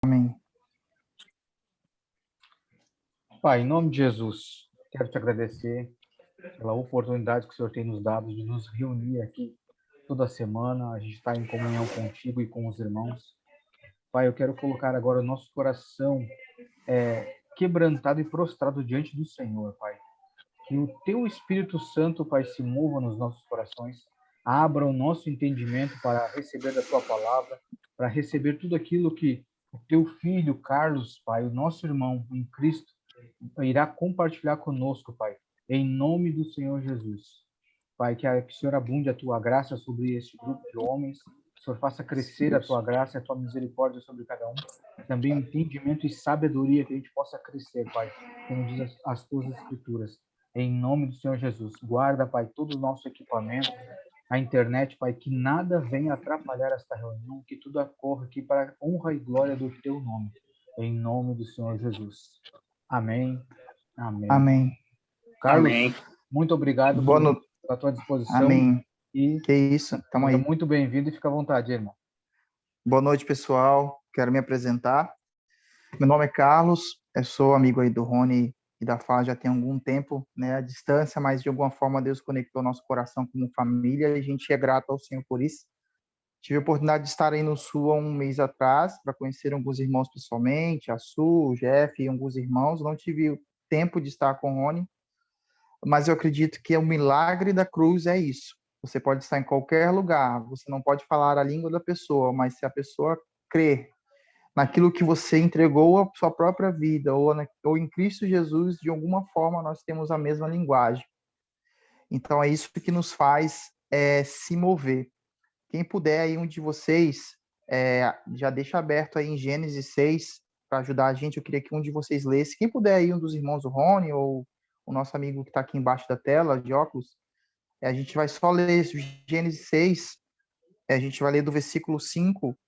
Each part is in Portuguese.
Amém. Pai, em nome de Jesus, quero te agradecer pela oportunidade que o Senhor tem nos dado de nos reunir aqui toda semana. A gente está em comunhão contigo e com os irmãos. Pai, eu quero colocar agora o nosso coração quebrantado e prostrado diante do Senhor, Pai. Que o teu Espírito Santo, Pai, se mova nos nossos corações, abra o nosso entendimento para receber da tua palavra, para receber tudo aquilo que o teu filho, Carlos, Pai, o nosso irmão em Cristo, irá compartilhar conosco, Pai, em nome do Senhor Jesus. Pai, que o Senhor abunde a tua graça sobre este grupo de homens, que o Senhor faça crescer a tua graça e a tua misericórdia sobre cada um, também o entendimento e sabedoria que a gente possa crescer, Pai, como diz as tuas escrituras. Em nome do Senhor Jesus, guarda, Pai, todo o nosso equipamento, a internet, Pai, que nada venha atrapalhar esta reunião, que tudo ocorra aqui para a honra e glória do teu nome. Em nome do Senhor Jesus. Amém. Amém. Amém. Carlos, Amém. muito obrigado pela tua disposição. Amém. E Que isso, tamo seja aí. muito bem-vindo e fica à vontade, irmão. Boa noite, pessoal. Quero me apresentar. Meu nome é Carlos, eu sou amigo aí do Rony e da Fá já tem algum tempo, né, à distância, mas de alguma forma Deus conectou nosso coração como família e a gente é grato ao Senhor por isso. Tive a oportunidade de estar aí no Sul há um mês atrás para conhecer alguns irmãos pessoalmente, a Su, o Jeff e alguns irmãos. Não tive o tempo de estar com o Rony, mas eu acredito que o milagre da cruz é isso. Você pode estar em qualquer lugar, você não pode falar a língua da pessoa, mas se a pessoa crer naquilo que você entregou a sua própria vida, ou em Cristo Jesus, de alguma forma nós temos a mesma linguagem. Então é isso que nos faz se mover. Quem puder aí, um de vocês, já deixa aberto aí em Gênesis 6, para ajudar a gente, eu queria que um de vocês lesse. Quem puder aí, um dos irmãos do Rony, ou o nosso amigo que está aqui embaixo da tela, de óculos, a gente vai só ler Gênesis 6, a gente vai ler do versículo 5,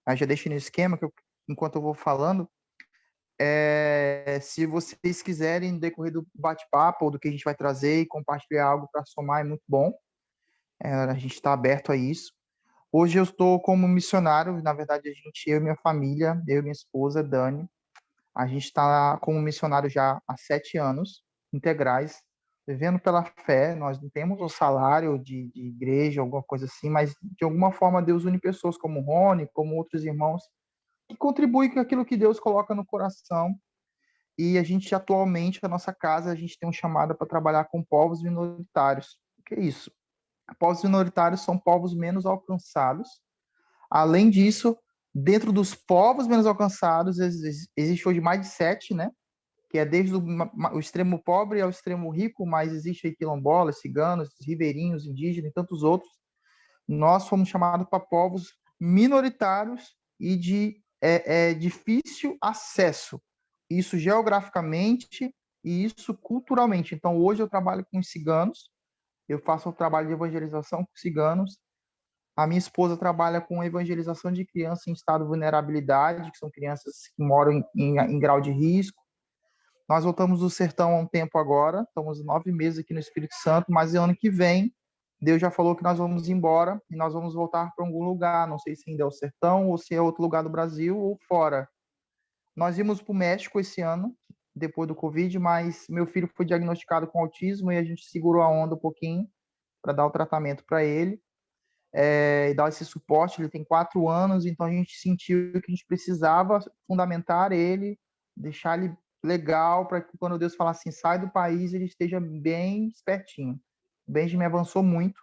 aí já deixa no esquema, enquanto eu vou falando, se vocês quiserem, no decorrer do bate-papo, ou do que a gente vai trazer e compartilhar algo para somar, é muito bom. A gente está aberto a isso. Hoje eu estou como missionário, na verdade, eu e minha família, eu e minha esposa, Dani, a gente está como missionário já há 7 anos, integrais, vivendo pela fé. Nós não temos um salário de igreja, alguma coisa assim, mas de alguma forma Deus une pessoas como o Rony, como outros irmãos, que contribuem com aquilo que Deus coloca no coração. E a gente atualmente, na nossa casa, a gente tem um chamado para trabalhar com povos minoritários. O que é isso? Povos minoritários são povos menos alcançados. Além disso, dentro dos povos menos alcançados, existe hoje mais de 7, né? Que é desde o extremo pobre ao extremo rico, mas existe aí quilombolas, ciganos, ribeirinhos, indígenas e tantos outros. Nós fomos chamados para povos minoritários e de difícil acesso, isso geograficamente e isso culturalmente. Então, hoje eu trabalho com os ciganos, eu faço um trabalho de evangelização com ciganos. A minha esposa trabalha com evangelização de crianças em estado de vulnerabilidade, que são crianças que moram em grau de risco. Nós voltamos do sertão há um tempo agora, estamos 9 meses aqui no Espírito Santo, mas ano que vem, Deus já falou que nós vamos embora e nós vamos voltar para algum lugar, não sei se ainda é o sertão ou se é outro lugar do Brasil ou fora. Nós íamos para o México esse ano, depois do Covid, mas meu filho foi diagnosticado com autismo e a gente segurou a onda um pouquinho para dar o tratamento para ele e dar esse suporte. Ele tem 4 anos, então a gente sentiu que a gente precisava fundamentar ele, deixar ele legal, para que quando Deus falar assim, sai do país, ele esteja bem espertinho. O Benjamin avançou muito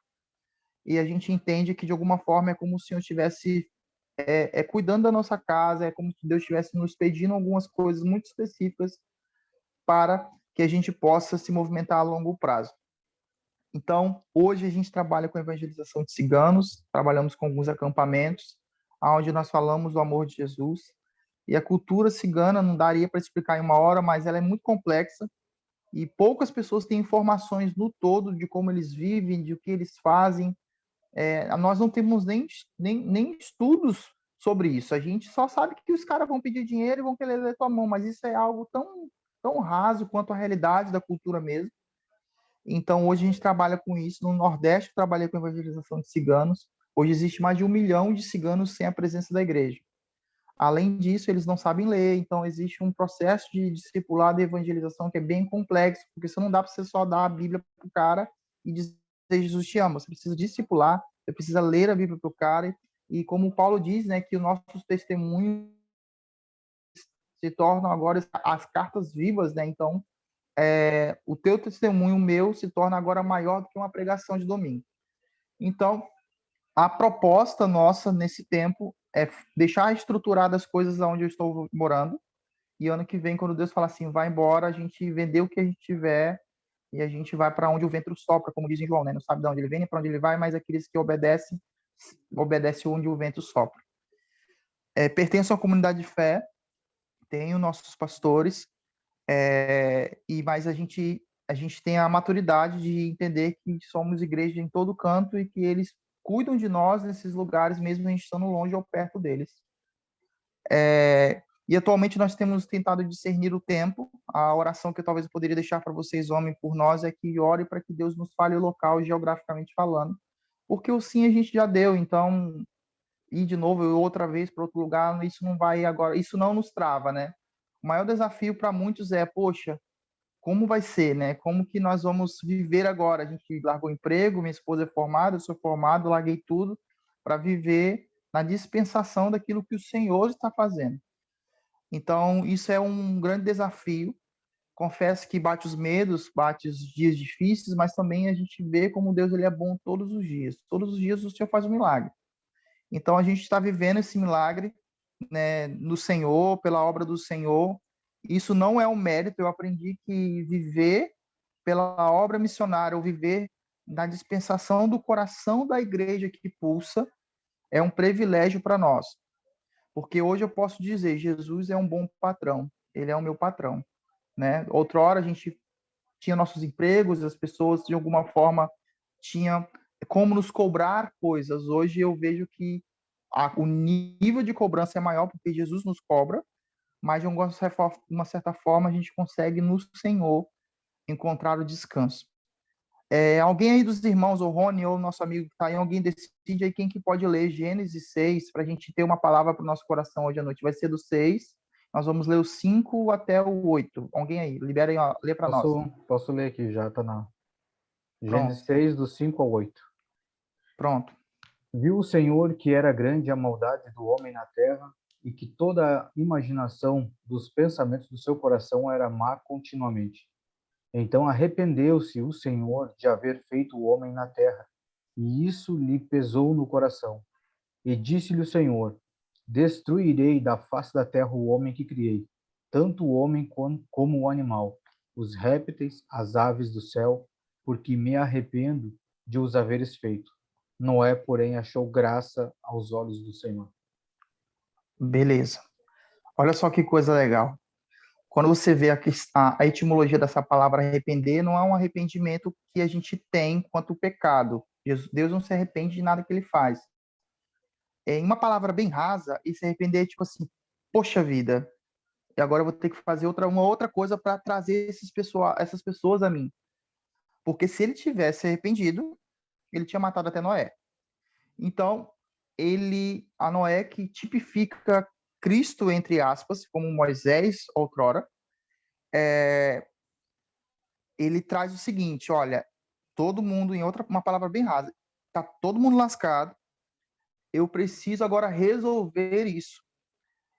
e a gente entende que de alguma forma é como se o Senhor estivesse cuidando da nossa casa, é como se Deus estivesse nos pedindo algumas coisas muito específicas para que a gente possa se movimentar a longo prazo. Então, hoje a gente trabalha com evangelização de ciganos, trabalhamos com alguns acampamentos, onde nós falamos do amor de Jesus. E a cultura cigana não daria para explicar em uma hora, mas ela é muito complexa e poucas pessoas têm informações no todo de como eles vivem, de o que eles fazem. Nós não temos nem estudos sobre isso. A gente só sabe que os caras vão pedir dinheiro e vão querer ler tua mão, mas isso é algo tão raso quanto a realidade da cultura mesmo. Então, hoje a gente trabalha com isso. No Nordeste, eu trabalhei com evangelização de ciganos. Hoje existe mais de 1 milhão de ciganos sem a presença da igreja. Além disso, eles não sabem ler, então existe um processo de discipulado e evangelização que é bem complexo, porque você não dá para você só dar a Bíblia para o cara e dizer Jesus te ama. Você precisa discipular, você precisa ler a Bíblia para o cara, e como o Paulo diz, né, que os nossos testemunhos se tornam agora as cartas vivas, né? Então, o teu testemunho, o meu, se torna agora maior do que uma pregação de domingo. Então, a proposta nossa nesse tempo é deixar estruturadas as coisas onde eu estou morando, e ano que vem, quando Deus falar assim, vai embora, a gente vender o que a gente tiver e a gente vai para onde o vento sopra, como diz em João, né? Não sabe de onde ele vem nem para onde ele vai, mas aqueles que obedecem onde o vento sopra. Pertenço à comunidade de fé, tenho nossos pastores, mas a gente tem a maturidade de entender que somos igreja em todo canto e que eles cuidam de nós nesses lugares, mesmo a gente estando longe ou perto deles. E atualmente nós temos tentado discernir o tempo. A oração que eu talvez poderia deixar para vocês, homem, por nós, é que ore para que Deus nos fale o local, geograficamente falando. Porque o sim a gente já deu, então ir de novo outra vez para outro lugar, isso não vai agora, isso não nos trava, né? O maior desafio para muitos é, poxa, como vai ser, né? Como que nós vamos viver agora? A gente largou o emprego, minha esposa é formada, eu sou formado, larguei tudo para viver na dispensação daquilo que o Senhor está fazendo. Então, isso é um grande desafio. Confesso que bate os medos, bate os dias difíceis, mas também a gente vê como Deus ele é bom todos os dias. Todos os dias o Senhor faz um milagre. Então, a gente está vivendo esse milagre, né, no Senhor, pela obra do Senhor. Isso não é um mérito. Eu aprendi que viver pela obra missionária ou viver na dispensação do coração da igreja que pulsa é um privilégio para nós. Porque hoje eu posso dizer, Jesus é um bom patrão, ele é o meu patrão, né? Outrora a gente tinha nossos empregos, as pessoas de alguma forma tinham como nos cobrar coisas. Hoje eu vejo que o nível de cobrança é maior porque Jesus nos cobra, mas de uma certa forma a gente consegue no Senhor encontrar o descanso. Alguém aí dos irmãos, o Rony ou o nosso amigo que está aí, alguém decide aí quem que pode ler Gênesis 6 para a gente ter uma palavra para o nosso coração hoje à noite. Vai ser do 6, nós vamos ler o 5 até o 8. Alguém aí, libera aí, ó, lê para nós. Posso ler aqui, já está na Pronto, Gênesis 6, do 5 ao 8. pronto. Viu o Senhor que era grande a maldade do homem na terra, e que toda a imaginação dos pensamentos do seu coração era má continuamente. Então arrependeu-se o Senhor de haver feito o homem na terra, e isso lhe pesou no coração. E disse-lhe o Senhor: Destruirei da face da terra o homem que criei, tanto o homem como o animal, os répteis, as aves do céu, porque me arrependo de os haveres feito. Noé, porém, achou graça aos olhos do Senhor. Beleza. Olha só que coisa legal. Quando você vê a etimologia dessa palavra arrepender, não é um arrependimento que a gente tem quanto o pecado. Deus não se arrepende de nada que ele faz. Em uma palavra bem rasa, e se arrepender é tipo assim, poxa vida, e agora eu vou ter que fazer uma outra coisa para trazer essas pessoas a mim. Porque se ele tivesse arrependido, ele tinha matado até Noé. Então, a Noé que tipifica Cristo, entre aspas, como Moisés outrora, ele traz o seguinte, olha, todo mundo, uma palavra bem rasa, tá todo mundo lascado, eu preciso agora resolver isso.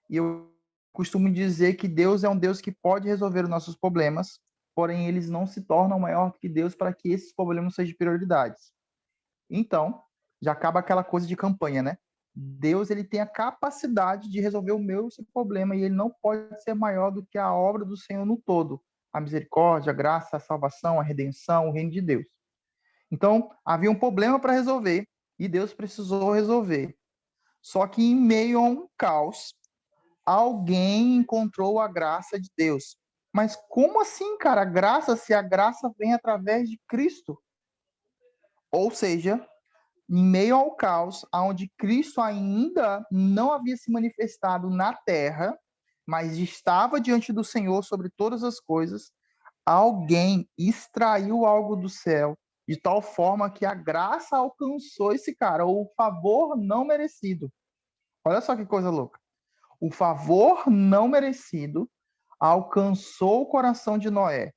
E eu costumo dizer que Deus é um Deus que pode resolver os nossos problemas, porém eles não se tornam maior do que Deus para que esses problemas sejam prioridades. Então, já acaba aquela coisa de campanha, né? Deus ele tem a capacidade de resolver o meu problema e ele não pode ser maior do que a obra do Senhor no todo. A misericórdia, a graça, a salvação, a redenção, o reino de Deus. Então, havia um problema para resolver e Deus precisou resolver. Só que em meio a um caos, alguém encontrou a graça de Deus. Mas como assim, cara? A graça, se a graça vem através de Cristo? Ou seja, em meio ao caos, onde Cristo ainda não havia se manifestado na terra, mas estava diante do Senhor sobre todas as coisas, alguém extraiu algo do céu de tal forma que a graça alcançou esse cara, ou o favor não merecido. Olha só que coisa louca. O favor não merecido alcançou o coração de Noé.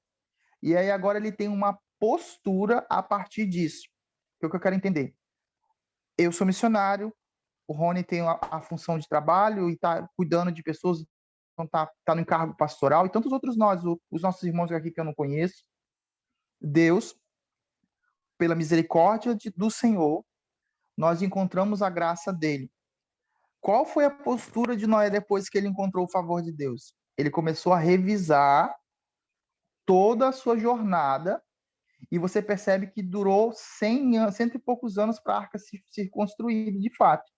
E aí agora ele tem uma postura a partir disso. Que é o que eu quero entender. Eu sou missionário, o Rony tem a função de trabalho e está cuidando de pessoas, então tá no encargo pastoral, e tantos outros nós, os nossos irmãos aqui que eu não conheço. Deus, pela misericórdia do Senhor, nós encontramos a graça dele. Qual foi a postura de Noé depois que ele encontrou o favor de Deus? Ele começou a revisar toda a sua jornada, e você percebe que durou 100 anos, cento e poucos anos para a arca se construir de fato.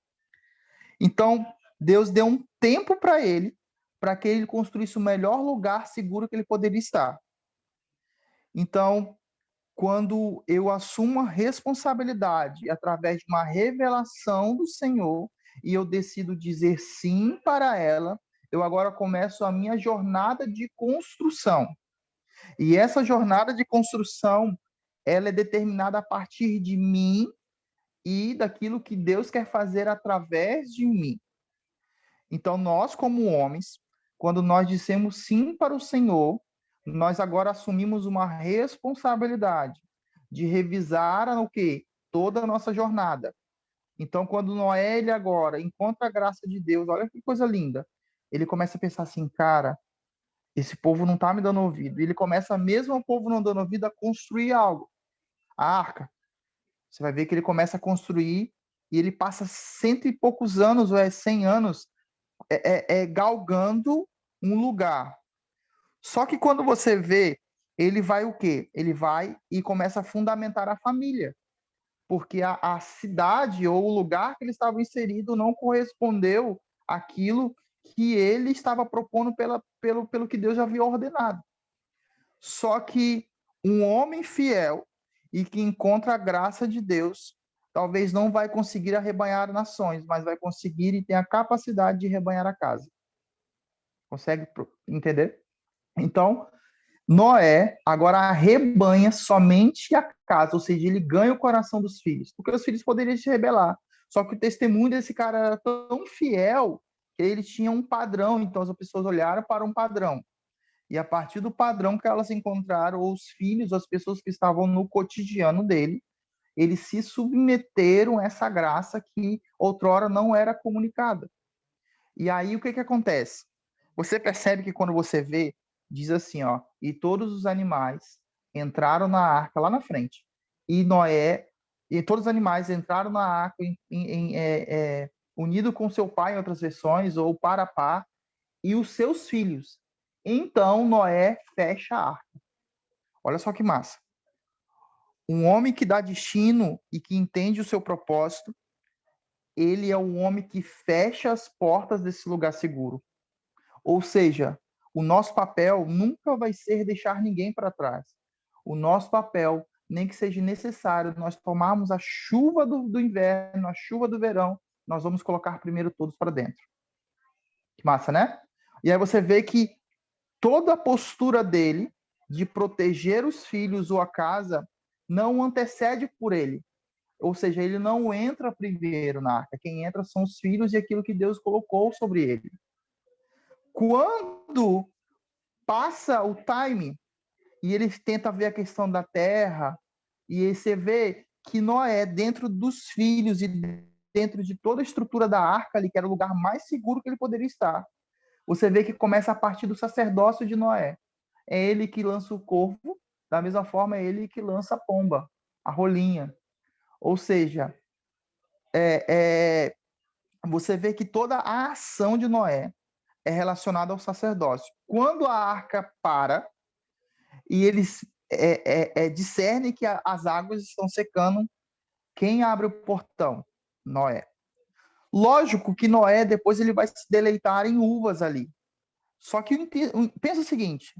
Então, Deus deu um tempo para que ele construísse o melhor lugar seguro que ele poderia estar. Então, quando eu assumo a responsabilidade através de uma revelação do Senhor e eu decido dizer sim para ela, eu agora começo a minha jornada de construção. E essa jornada de construção, ela é determinada a partir de mim e daquilo que Deus quer fazer através de mim. Então, nós, como homens, quando nós dissemos sim para o Senhor, nós agora assumimos uma responsabilidade de revisar o quê? Toda a nossa jornada. Então, quando Noé, ele agora encontra a graça de Deus, olha que coisa linda, ele começa a pensar assim, cara, esse povo não está me dando ouvido. E ele começa, mesmo o povo não dando ouvido, a construir algo. A arca. Você vai ver que ele começa a construir e ele passa cento e poucos anos, ou 100 anos, galgando um lugar. Só que quando você vê, ele vai o quê? Ele vai e começa a fundamentar a família. Porque a cidade ou o lugar que ele estava inserido não correspondeu àquilo que ele estava propondo pelo que Deus já havia ordenado. Só que um homem fiel e que encontra a graça de Deus, talvez não vai conseguir arrebanhar nações, mas vai conseguir e tem a capacidade de rebanhar a casa. Consegue entender? Então, Noé agora arrebanha somente a casa, ou seja, ele ganha o coração dos filhos, porque os filhos poderiam se rebelar. Só que o testemunho desse cara era tão fiel que ele tinha um padrão, então as pessoas olharam para um padrão. E a partir do padrão que elas encontraram, os filhos, as pessoas que estavam no cotidiano dele, eles se submeteram a essa graça que outrora não era comunicada. E aí o que acontece? Você percebe que quando você vê, diz assim, ó, e todos os animais entraram na arca lá na frente. E Noé, e todos os animais entraram na arca unido com seu pai, em outras versões, ou para par, e os seus filhos. Então Noé fecha a arca. Olha só que massa. Um homem que dá destino e que entende o seu propósito, ele é o homem que fecha as portas desse lugar seguro. Ou seja, o nosso papel nunca vai ser deixar ninguém para trás. O nosso papel, nem que seja necessário nós tomarmos a chuva do inverno, a chuva do verão, nós vamos colocar primeiro todos para dentro. Que massa, né? E aí você vê que toda a postura dele de proteger os filhos ou a casa não antecede por ele. Ou seja, ele não entra primeiro na arca. Quem entra são os filhos e aquilo que Deus colocou sobre ele. Quando passa o time e ele tenta ver a questão da terra, e aí você vê que Noé, dentro dos filhos e dentro de toda a estrutura da arca ali, que era o lugar mais seguro que ele poderia estar, você vê que começa a partir do sacerdócio de Noé. É ele que lança o corvo, da mesma forma é ele que lança a pomba, a rolinha. Ou seja, você vê que toda a ação de Noé é relacionada ao sacerdócio. Quando a arca para e eles discernem que as águas estão secando, quem abre o portão? Noé. Lógico que Noé depois ele vai se deleitar em uvas ali. Só que pensa o seguinte,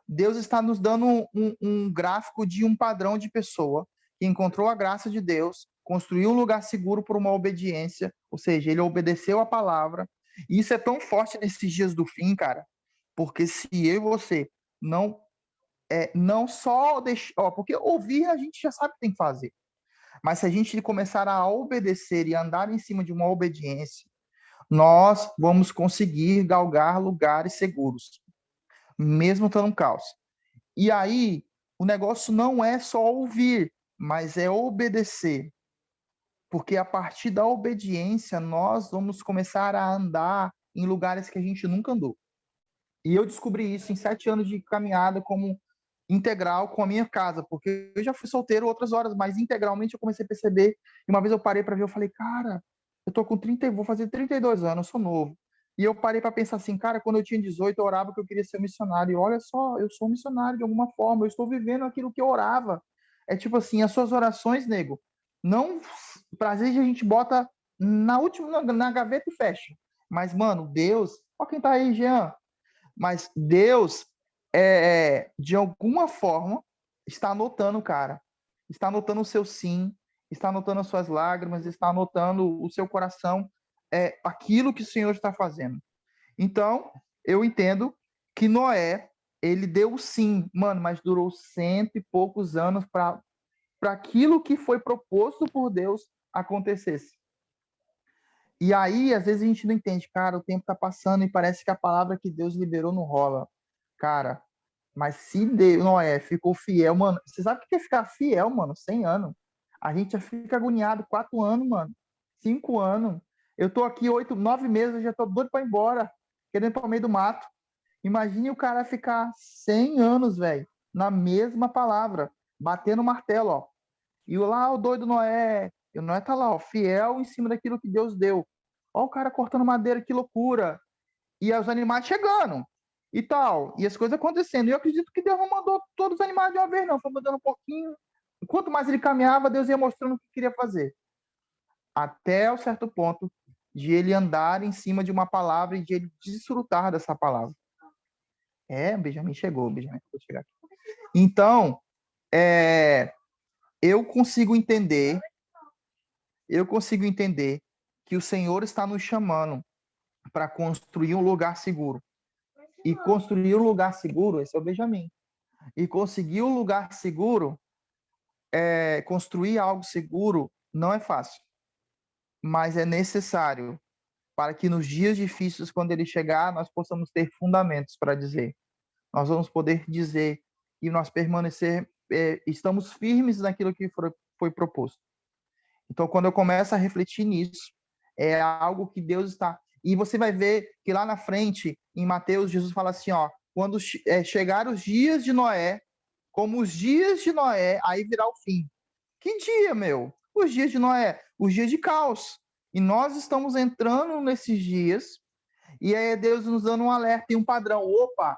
Deus está nos dando um gráfico de um padrão de pessoa que encontrou a graça de Deus, construiu um lugar seguro por uma obediência, ou seja, ele obedeceu a palavra. E isso é tão forte nesses dias do fim, cara, porque se eu e você não só deixar, porque ouvir a gente já sabe o que tem que fazer, mas se a gente começar a obedecer e andar em cima de uma obediência, nós vamos conseguir galgar lugares seguros, mesmo estando um caos. E aí, o negócio não é só ouvir, mas é obedecer. Porque a partir da obediência, nós vamos começar a andar em lugares que a gente nunca andou. E eu descobri isso em 7 anos de caminhada como integral com a minha casa, porque eu já fui solteiro outras horas, mas integralmente eu comecei a perceber. E uma vez eu parei para ver, eu falei, cara, eu tô com 30, vou fazer 32 anos, eu sou novo. E eu parei para pensar assim, cara, quando eu tinha 18, eu orava que eu queria ser um missionário. E olha só, eu sou um missionário de alguma forma, eu estou vivendo aquilo que eu orava. É tipo assim, as suas orações, nego, não, prazer a gente bota na última, na gaveta e fecha. Mas, mano, Deus, ó quem tá aí, Jean, mas Deus, de alguma forma, está anotando, cara. Está anotando o seu sim, está anotando as suas lágrimas, está anotando o seu coração, aquilo que o Senhor está fazendo. Então, eu entendo que Noé, ele deu o sim, mano, mas durou 100 e poucos anos para aquilo que foi proposto por Deus acontecesse. E aí, às vezes a gente não entende, cara, o tempo tá passando e parece que a palavra que Deus liberou não rola. Cara, mas se Deus, Noé ficou fiel, mano, você sabe o que é ficar fiel, mano? 100 anos. A gente já fica agoniado 4 anos, mano. 5 anos. Eu tô aqui 8, 9 meses, eu já tô doido pra ir embora, querendo ir pro meio do mato. Imagine o cara ficar 100 anos, velho, na mesma palavra, batendo martelo, ó. E lá o doido Noé, e o Noé tá lá, ó, fiel em cima daquilo que Deus deu. Ó o cara cortando madeira, que loucura. E aí os animais chegando e tal. E as coisas acontecendo. E eu acredito que Deus não mandou todos os animais de uma vez, não. Foi mandando um pouquinho. Quanto mais ele caminhava, Deus ia mostrando o que queria fazer. Até o certo ponto de ele andar em cima de uma palavra e de ele desfrutar dessa palavra. Benjamin chegou, Benjamin acabou de chegar aqui. Então, eu consigo entender que o Senhor está nos chamando para construir um lugar seguro. E construir um lugar seguro, esse é o Benjamin. E conseguir um lugar seguro, construir algo seguro, não é fácil. Mas é necessário para que nos dias difíceis, quando ele chegar, nós possamos ter fundamentos para dizer. Nós vamos poder dizer e nós permanecer, estamos firmes naquilo que foi proposto. Então, quando eu começo a refletir nisso, é algo que Deus está. E você vai ver que lá na frente, em Mateus, Jesus fala assim: ó, quando chegar os dias de Noé, como os dias de Noé, aí virá o fim. Que dia, meu? Os dias de Noé, os dias de caos. E nós estamos entrando nesses dias, e aí é Deus nos dando um alerta e um padrão. Opa,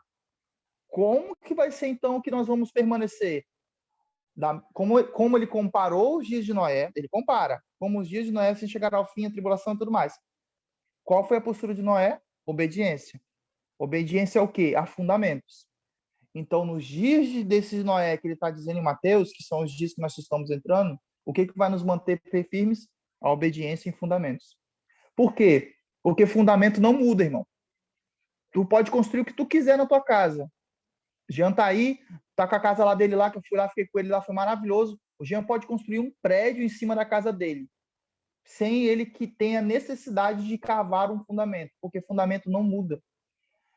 como que vai ser então que nós vamos permanecer? Como ele comparou os dias de Noé, ele compara, como os dias de Noé sem chegar ao fim, a tribulação e tudo mais. Qual foi a postura de Noé? Obediência. Obediência é o quê? A fundamentos. Então, nos dias desses Noé que ele está dizendo em Mateus, que são os dias que nós estamos entrando, o que vai nos manter firmes? A obediência em fundamentos. Por quê? Porque fundamento não muda, irmão. Tu pode construir o que tu quiser na tua casa. Jean tá aí, tá com a casa lá dele lá, que eu fui lá, fiquei com ele lá, foi maravilhoso. O Jean pode construir um prédio em cima da casa dele, sem ele que tenha necessidade de cavar um fundamento, porque fundamento não muda.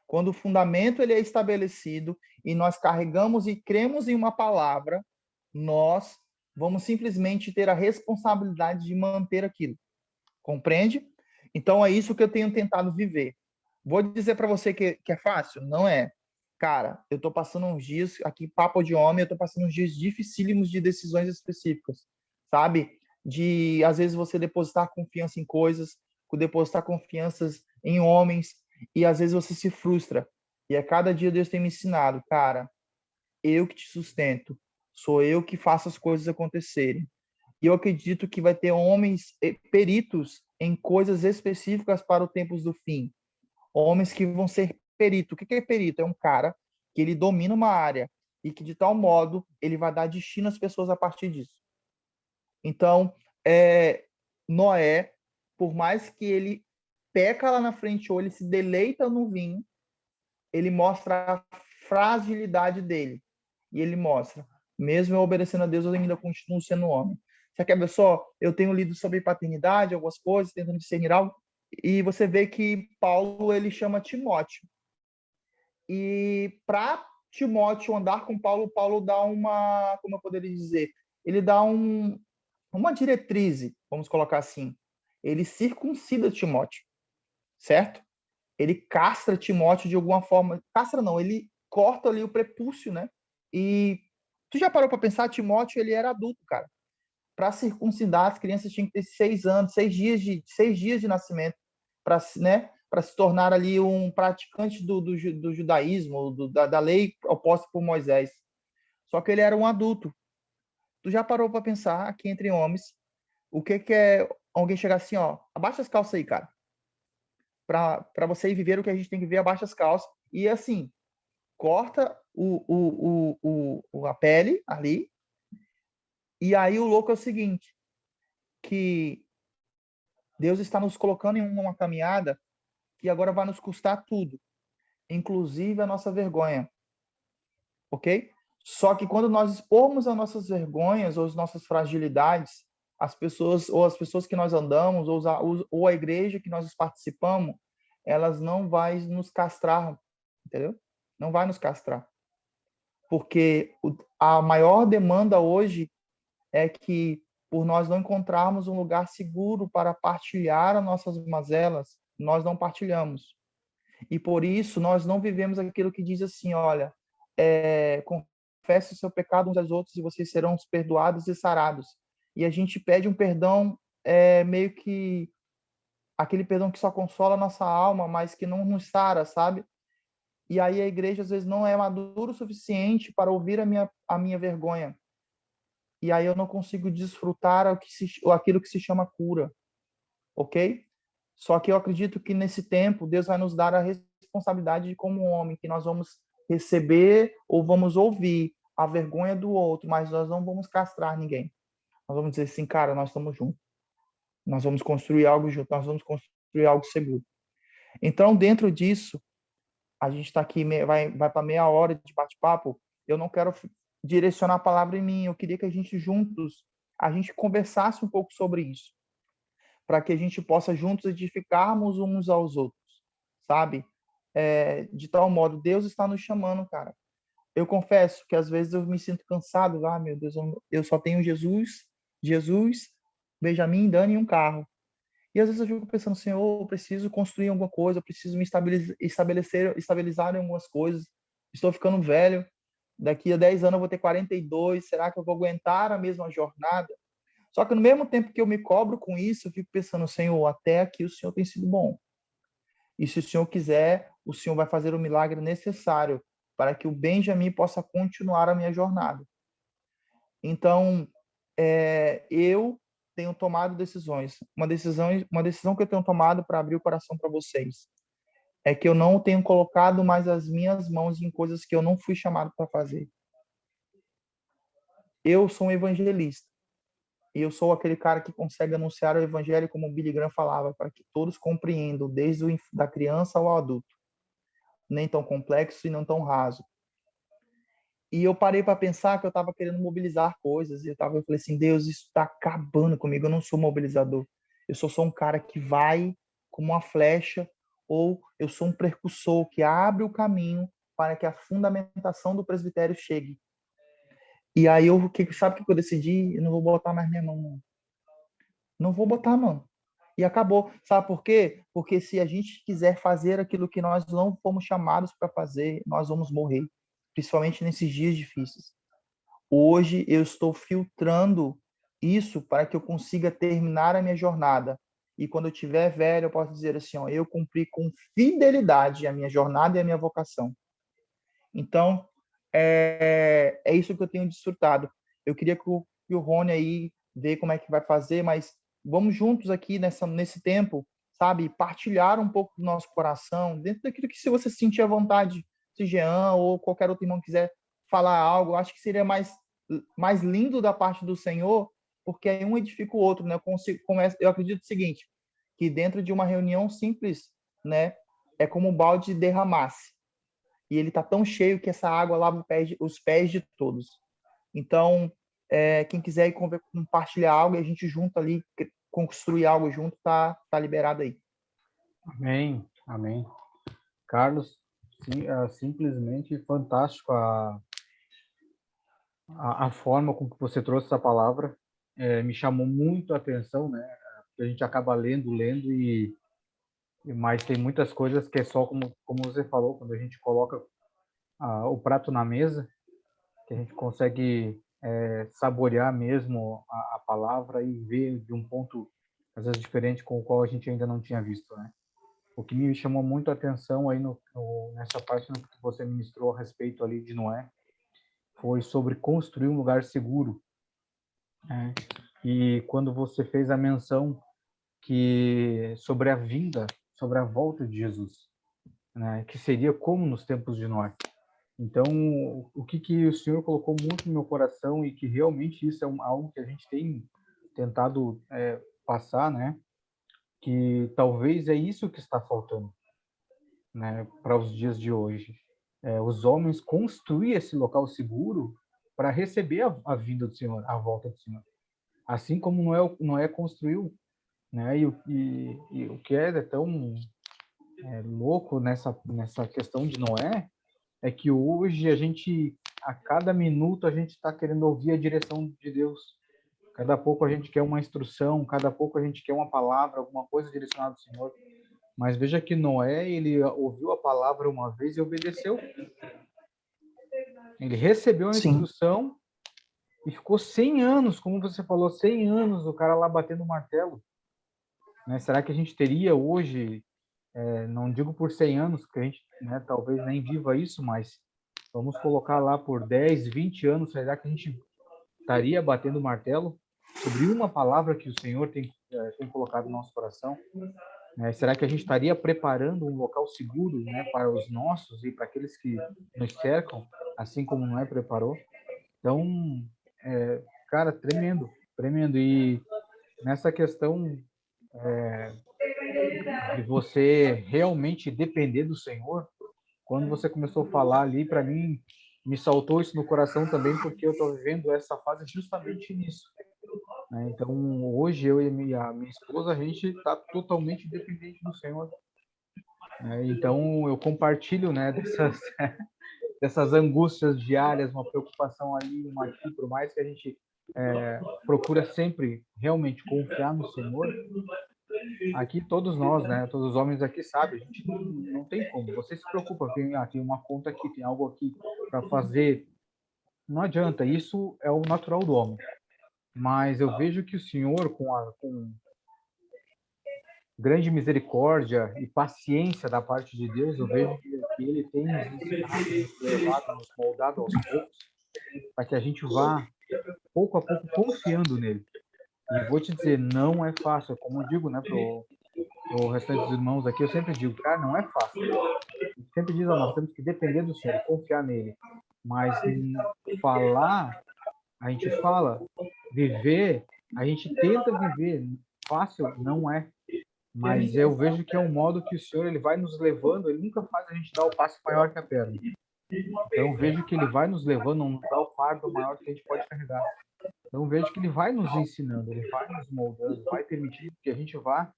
Quando o fundamento ele é estabelecido e nós carregamos e cremos em uma palavra, nós vamos simplesmente ter a responsabilidade de manter aquilo. Compreende? Então é isso que eu tenho tentado viver. Vou dizer para você que é fácil? Não é. Cara, eu tô passando uns dias, aqui papo de homem, eu tô passando uns dias dificílimos de decisões específicas, sabe? De, às vezes, você depositar confiança em coisas, depositar confianças em homens, e às vezes você se frustra. E a cada dia Deus tem me ensinado, cara, eu que te sustento, sou eu que faço as coisas acontecerem. E eu acredito que vai ter homens peritos em coisas específicas para os tempos do fim. Homens que vão ser perito. O que é perito? É um cara que ele domina uma área e que de tal modo ele vai dar destino às pessoas a partir disso. Então, Noé, por mais que ele peca lá na frente ou ele se deleita no vinho, ele mostra a fragilidade dele. E ele mostra, mesmo eu obedecendo a Deus, eu ainda continuo sendo homem. Você quer ver só? Eu tenho lido sobre paternidade, algumas coisas, tentando discernir algo. E você vê que Paulo ele chama Timóteo. E para Timóteo andar com Paulo, Paulo dá uma, como eu poderia dizer, ele dá uma diretriz, vamos colocar assim. Ele circuncida Timóteo, certo? Ele castra Timóteo de alguma forma. Castra não, ele corta ali o prepúcio, né? E tu já parou para pensar, Timóteo, ele era adulto, cara. Para circuncidar, as crianças tinham que ter 6 anos, 6 dias de nascimento, para, né, para se tornar ali um praticante do judaísmo, da lei oposta por Moisés. Só que ele era um adulto. Tu já parou para pensar aqui entre homens, o que é alguém chegar assim, ó, abaixa as calças aí, cara. Para você ir viver o que a gente tem que ver, abaixa as calças. E assim, corta a pele ali. E aí o louco é o seguinte, que Deus está nos colocando em uma caminhada que agora vai nos custar tudo, inclusive a nossa vergonha, ok? Só que quando nós expormos as nossas vergonhas ou as nossas fragilidades, as pessoas que nós andamos, ou a igreja que nós participamos, elas não vai nos castrar, entendeu? Não vai nos castrar. Porque a maior demanda hoje é que, por nós não encontrarmos um lugar seguro para partilhar as nossas mazelas, nós não partilhamos. E por isso nós não vivemos aquilo que diz assim, olha, confesse o seu pecado uns aos outros e vocês serão perdoados e sarados. E a gente pede um perdão meio que aquele perdão que só consola a nossa alma, mas que não nos sara, sabe? E aí a igreja às vezes não é madura o suficiente para ouvir a minha vergonha. E aí eu não consigo desfrutar aquilo que se chama cura, ok? Só que eu acredito que nesse tempo Deus vai nos dar a responsabilidade de como homem, que nós vamos receber ou vamos ouvir a vergonha do outro, mas nós não vamos castrar ninguém. Nós vamos dizer assim, cara, nós estamos juntos. Nós vamos construir algo junto, nós vamos construir algo seguro. Então, dentro disso, a gente está aqui, vai para meia hora de bate-papo. Eu não quero direcionar a palavra em mim. Eu queria que a gente juntos, a gente conversasse um pouco sobre isso, para que a gente possa juntos edificarmos uns aos outros, sabe? De tal modo, Deus está nos chamando, cara. Eu confesso que às vezes eu me sinto cansado. Ah, meu Deus, eu só tenho Jesus, Benjamin, Dani e um carro. E às vezes eu fico pensando, Senhor, eu preciso construir alguma coisa, eu preciso me estabilizar em algumas coisas. Estou ficando velho, daqui a 10 anos eu vou ter 42, será que eu vou aguentar a mesma jornada? Só que no mesmo tempo que eu me cobro com isso, eu fico pensando, Senhor, até aqui o Senhor tem sido bom. E se o Senhor quiser, o Senhor vai fazer o milagre necessário para que o Benjamin possa continuar a minha jornada. Então, eu tenho tomado decisões. Uma decisão que eu tenho tomado para abrir o coração para vocês é que eu não tenho colocado mais as minhas mãos em coisas que eu não fui chamado para fazer. Eu sou um evangelista. E eu sou aquele cara que consegue anunciar o evangelho como o Billy Graham falava, para que todos compreendam, desde da criança ao adulto. Nem tão complexo e não tão raso. E eu parei para pensar que eu estava querendo mobilizar coisas. E eu falei assim, Deus, isso está acabando comigo. Eu não sou mobilizador. Eu só sou um cara que vai como uma flecha, ou eu sou um precursor que abre o caminho para que a fundamentação do presbitério chegue. E aí, sabe o que eu decidi? Eu não vou botar mais minha mão, não. Não vou botar, mano. E acabou. Sabe por quê? Porque se a gente quiser fazer aquilo que nós não fomos chamados para fazer, nós vamos morrer. Principalmente nesses dias difíceis. Hoje eu estou filtrando isso para que eu consiga terminar a minha jornada. E quando eu tiver velho, eu posso dizer assim, ó, eu cumpri com fidelidade a minha jornada e a minha vocação. Então, é isso que eu tenho desfrutado. Eu queria que o Rony aí vê como é que vai fazer, mas vamos juntos aqui nesse tempo, sabe? Partilhar um pouco do nosso coração, dentro daquilo que se você sentir à vontade, se Jean ou qualquer outro irmão quiser falar algo, acho que seria mais lindo da parte do Senhor, porque aí um edifica o outro, né? Eu acredito o seguinte, que dentro de uma reunião simples, né, é como um balde derramasse. E ele está tão cheio que essa água lava os pés de todos. Então, quem quiser compartilhar algo, a gente junto ali, construir algo junto, tá liberado aí. Amém, amém. Carlos, sim, é simplesmente fantástico a forma com que você trouxe essa palavra. Me chamou muito a atenção, né? A gente acaba lendo mas tem muitas coisas que é só como você falou, quando a gente coloca o prato na mesa, que a gente consegue saborear mesmo a palavra e ver de um ponto, às vezes, diferente com o qual a gente ainda não tinha visto, né? O que me chamou muito a atenção aí nessa parte no que você ministrou a respeito ali de Noé, foi sobre construir um lugar seguro, né? E quando você fez a menção que sobre a vinda, sobre a volta de Jesus, né? Que seria como nos tempos de Noé. Então, o que o Senhor colocou muito no meu coração e que realmente isso é algo que a gente tem tentado passar, né? Que talvez é isso que está faltando, né? Para os dias de hoje. Os homens construir esse local seguro para receber a vinda do Senhor, a volta do Senhor. Assim como Noé construiu, né? E o que é tão louco nessa questão de Noé é que hoje a cada minuto, a gente está querendo ouvir a direção de Deus. Cada pouco a gente quer uma instrução, cada pouco a gente quer uma palavra, alguma coisa direcionada do Senhor. Mas veja que Noé, ele ouviu a palavra uma vez e obedeceu. Ele recebeu a Sim, instrução e ficou 100 anos, como você falou, 100 anos o cara lá batendo o martelo. Né? Será que a gente teria hoje, não digo por 100 anos, porque a gente talvez nem viva isso, mas vamos colocar lá por 10, 20 anos, será que a gente estaria batendo o martelo sobre uma palavra que o Senhor tem colocado no nosso coração? Será que a gente estaria preparando um local seguro, né, para os nossos e para aqueles que nos cercam, assim como Noé preparou? Então, cara, tremendo, tremendo. E nessa questão de você realmente depender do Senhor, quando você começou a falar ali, para mim, me saltou isso no coração também, porque eu estou vivendo essa fase justamente nisso. Né? Então, hoje, eu e a minha esposa, a gente está totalmente dependente do Senhor. Né? Então, eu compartilho, né, dessas angústias diárias, uma preocupação ali, uma aqui, por mais que a gente procura sempre realmente confiar no Senhor. Aqui todos nós, né, todos os homens aqui sabem, a gente não tem como. Você se preocupa, tem uma conta aqui, tem algo aqui para fazer. Não adianta, isso é o natural do homem. Mas eu vejo que o Senhor, com grande misericórdia e paciência da parte de Deus, eu vejo que Ele tem nos ensinado, nos levado, nos moldado aos poucos, para que a gente vá, pouco a pouco, confiando nele. E vou te dizer, não é fácil. Como eu digo, né, pro restante dos irmãos aqui, eu sempre digo, cara, não é fácil. A gente sempre diz, nós temos que depender do Senhor, confiar nele. Mas falar, a gente fala. Viver, a gente tenta viver. Fácil não é. Mas eu vejo que é um modo que o Senhor ele vai nos levando, ele nunca faz a gente dar o passo maior que a perna. Então eu vejo que ele vai nos levando, não nos dá o fardo maior que a gente pode carregar. Então eu vejo que ele vai nos ensinando, ele vai nos moldando, vai permitindo que a gente vá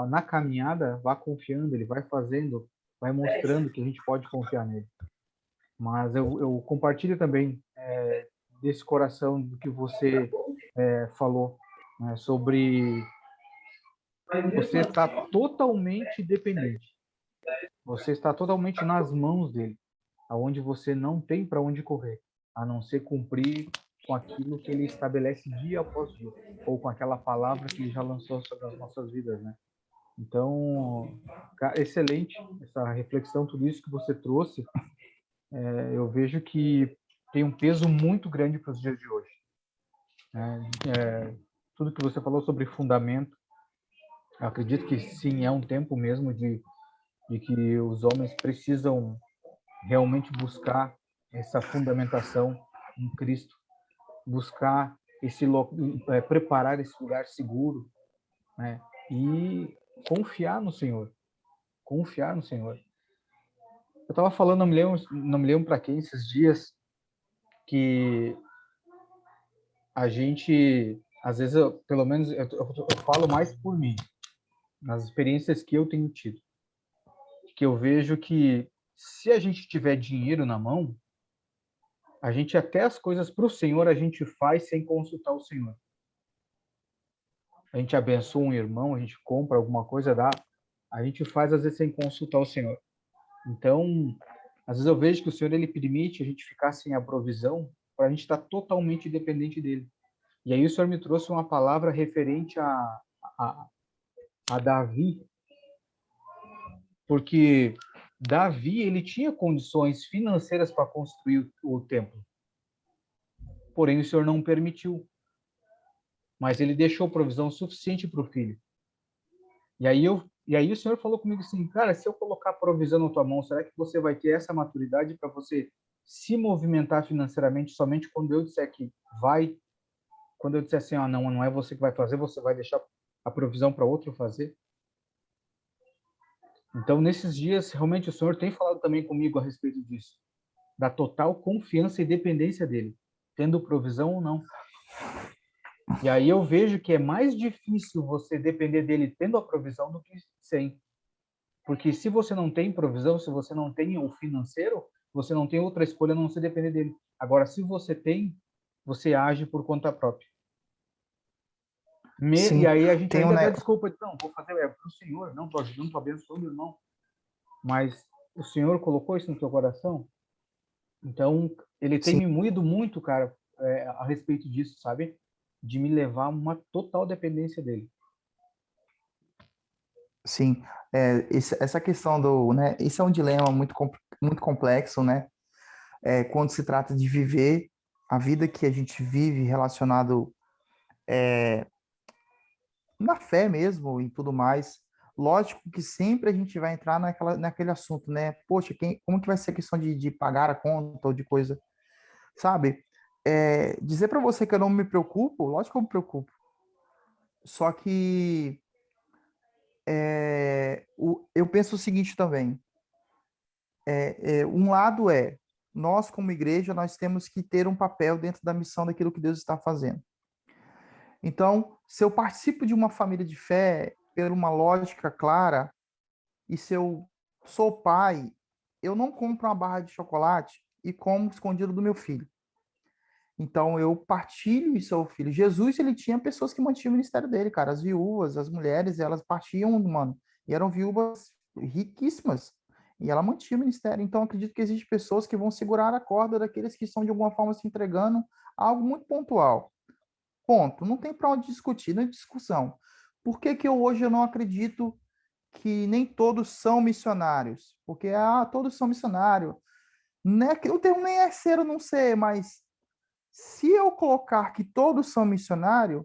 na caminhada, vá confiando, ele vai fazendo, vai mostrando que a gente pode confiar nele. Mas eu compartilho também desse coração do que você falou, né, sobre você estar totalmente dependente. Você está totalmente nas mãos dele, aonde você não tem para onde correr, a não ser cumprir com aquilo que ele estabelece dia após dia, ou com aquela palavra que ele já lançou sobre as nossas vidas, né? Então, excelente essa reflexão, tudo isso que você trouxe. Eu vejo que tem um peso muito grande para os dias de hoje. Tudo que você falou sobre fundamento, eu acredito que sim, é um tempo mesmo de que os homens precisam realmente buscar essa fundamentação em Cristo, buscar preparar esse lugar seguro, né? E confiar no Senhor, confiar no Senhor. Eu estava falando, não me lembro para quem esses dias, que a gente, às vezes, pelo menos, eu falo mais por mim. nas experiências que eu tenho tido, que eu vejo que se a gente tiver dinheiro na mão, a gente até as coisas para o Senhor a gente faz sem consultar o Senhor. A gente abençoa um irmão, a gente compra alguma coisa, dá, a gente faz às vezes sem consultar o Senhor. Então, às vezes eu vejo que o Senhor ele permite a gente ficar sem a provisão para a gente estar totalmente dependente dele. E aí o Senhor me trouxe uma palavra referente a Davi, porque Davi ele tinha condições financeiras para construir o templo, porém o Senhor não permitiu, mas ele deixou provisão suficiente para o filho. E aí o Senhor falou comigo assim, cara, se eu colocar provisão na tua mão, será que você vai ter essa maturidade para você se movimentar financeiramente somente quando eu disser que vai? Quando eu disser assim, não é você que vai fazer, você vai deixar a provisão para outro fazer? Então, nesses dias, realmente o Senhor tem falado também comigo a respeito disso, da total confiança e dependência dele, tendo provisão ou não. E aí eu vejo que é mais difícil você depender dele tendo a provisão do que sem. Porque se você não tem provisão, se você não tem o financeiro, você não tem outra escolha a não ser depender dele. Agora, se você tem, você age por conta própria. E Sim, aí a gente tem um, ainda dá né? desculpa, não, vou fazer para o Senhor, não estou ajudando, estou abençoando o irmão. Mas o Senhor colocou isso no teu coração? Então, ele tem Sim, me moído muito, cara, a respeito disso, sabe? De me levar a uma total dependência dele. sim. Essa questão do, né? Isso é um dilema muito complexo, né? Quando se trata de viver a vida que a gente vive relacionado na fé mesmo e tudo mais. Lógico que sempre a gente vai entrar naquele assunto, né? Poxa, como que vai ser a questão de pagar a conta ou de coisa, sabe? Dizer para você que eu não me preocupo, lógico que eu me preocupo. Só que eu penso o seguinte também. Um lado nós como igreja, nós temos que ter um papel dentro da missão daquilo que Deus está fazendo. Então, se eu participo de uma família de fé, por uma lógica clara, e se eu sou pai, eu não compro uma barra de chocolate e como escondido do meu filho. Então, eu partilho isso ao filho. Jesus, ele tinha pessoas que mantinham o ministério dele, cara. As viúvas, as mulheres, elas partiam, mano, e eram viúvas riquíssimas. E ela mantinha o ministério. Então, acredito que existem pessoas que vão segurar a corda daqueles que estão, de alguma forma, se entregando a algo muito pontual. Ponto. Não tem para onde discutir, não é discussão. Por que que hoje eu não acredito que nem todos são missionários? Porque, todos são missionários. Né? O termo nem é ser ou não ser, mas se eu colocar que todos são missionários,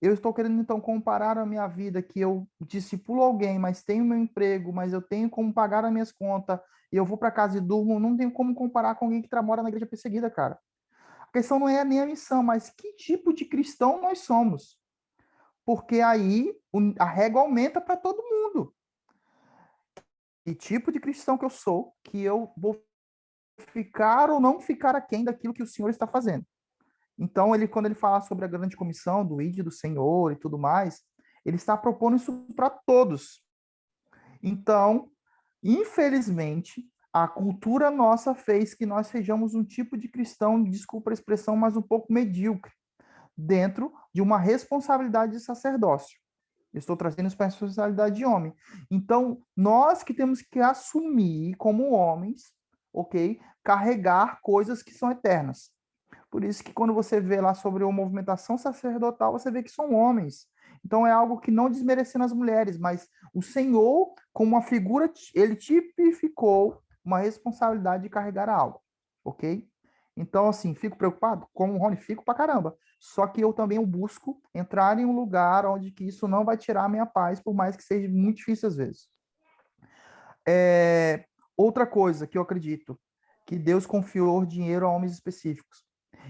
eu estou querendo então comparar a minha vida, que eu discipulo alguém, mas tenho meu emprego, mas eu tenho como pagar as minhas contas, e eu vou para casa e durmo, não tenho como comparar com alguém que mora na igreja perseguida, cara. A questão não é nem a missão, mas que tipo de cristão nós somos. Porque aí a régua aumenta para todo mundo. Que tipo de cristão que eu sou, que eu vou ficar ou não ficar aquém daquilo que o Senhor está fazendo. Então, quando ele fala sobre a grande comissão do ID do Senhor e tudo mais, ele está propondo isso para todos. Então, infelizmente, a cultura nossa fez que nós sejamos um tipo de cristão, desculpa a expressão, mas um pouco medíocre, dentro de uma responsabilidade de sacerdócio. Eu estou trazendo isso para a responsabilidade de homem. Então, nós que temos que assumir como homens, ok? Carregar coisas que são eternas. Por isso que quando você vê lá sobre a movimentação sacerdotal, você vê que são homens. Então é algo que não desmerecendo as mulheres, mas o Senhor, como uma figura, ele tipificou uma responsabilidade de carregar algo, ok? Então, assim, fico preocupado? Como o Rony, fico pra caramba. Só que eu também busco entrar em um lugar onde que isso não vai tirar a minha paz, por mais que seja muito difícil às vezes. Outra coisa que eu acredito, que Deus confiou dinheiro a homens específicos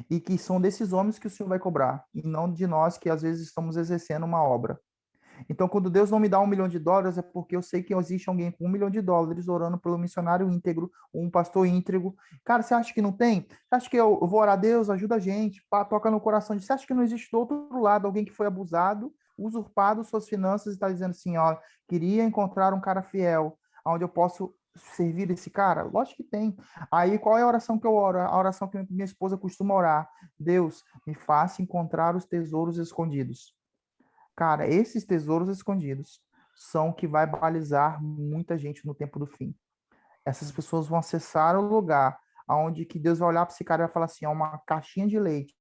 e que são desses homens que o Senhor vai cobrar, e não de nós que às vezes estamos exercendo uma obra. Então, quando Deus não me dá US$ 1 milhão, é porque eu sei que existe alguém com US$ 1 milhão orando pelo missionário íntegro, um pastor íntegro. Cara, você acha que não tem? Você acha que eu vou orar a Deus, ajuda a gente, toca no coração de. Você acha que não existe do outro lado alguém que foi abusado, usurpado suas finanças e está dizendo assim, ó, queria encontrar um cara fiel, onde eu posso servir esse cara? Lógico que tem. Aí, qual é a oração que eu oro? A oração que minha esposa costuma orar. Deus, me faça encontrar os tesouros escondidos. Cara, esses tesouros escondidos são o que vai balizar muita gente no tempo do fim. Essas pessoas vão acessar o lugar onde que Deus vai olhar para esse cara e vai falar assim, ó, uma caixinha de leite,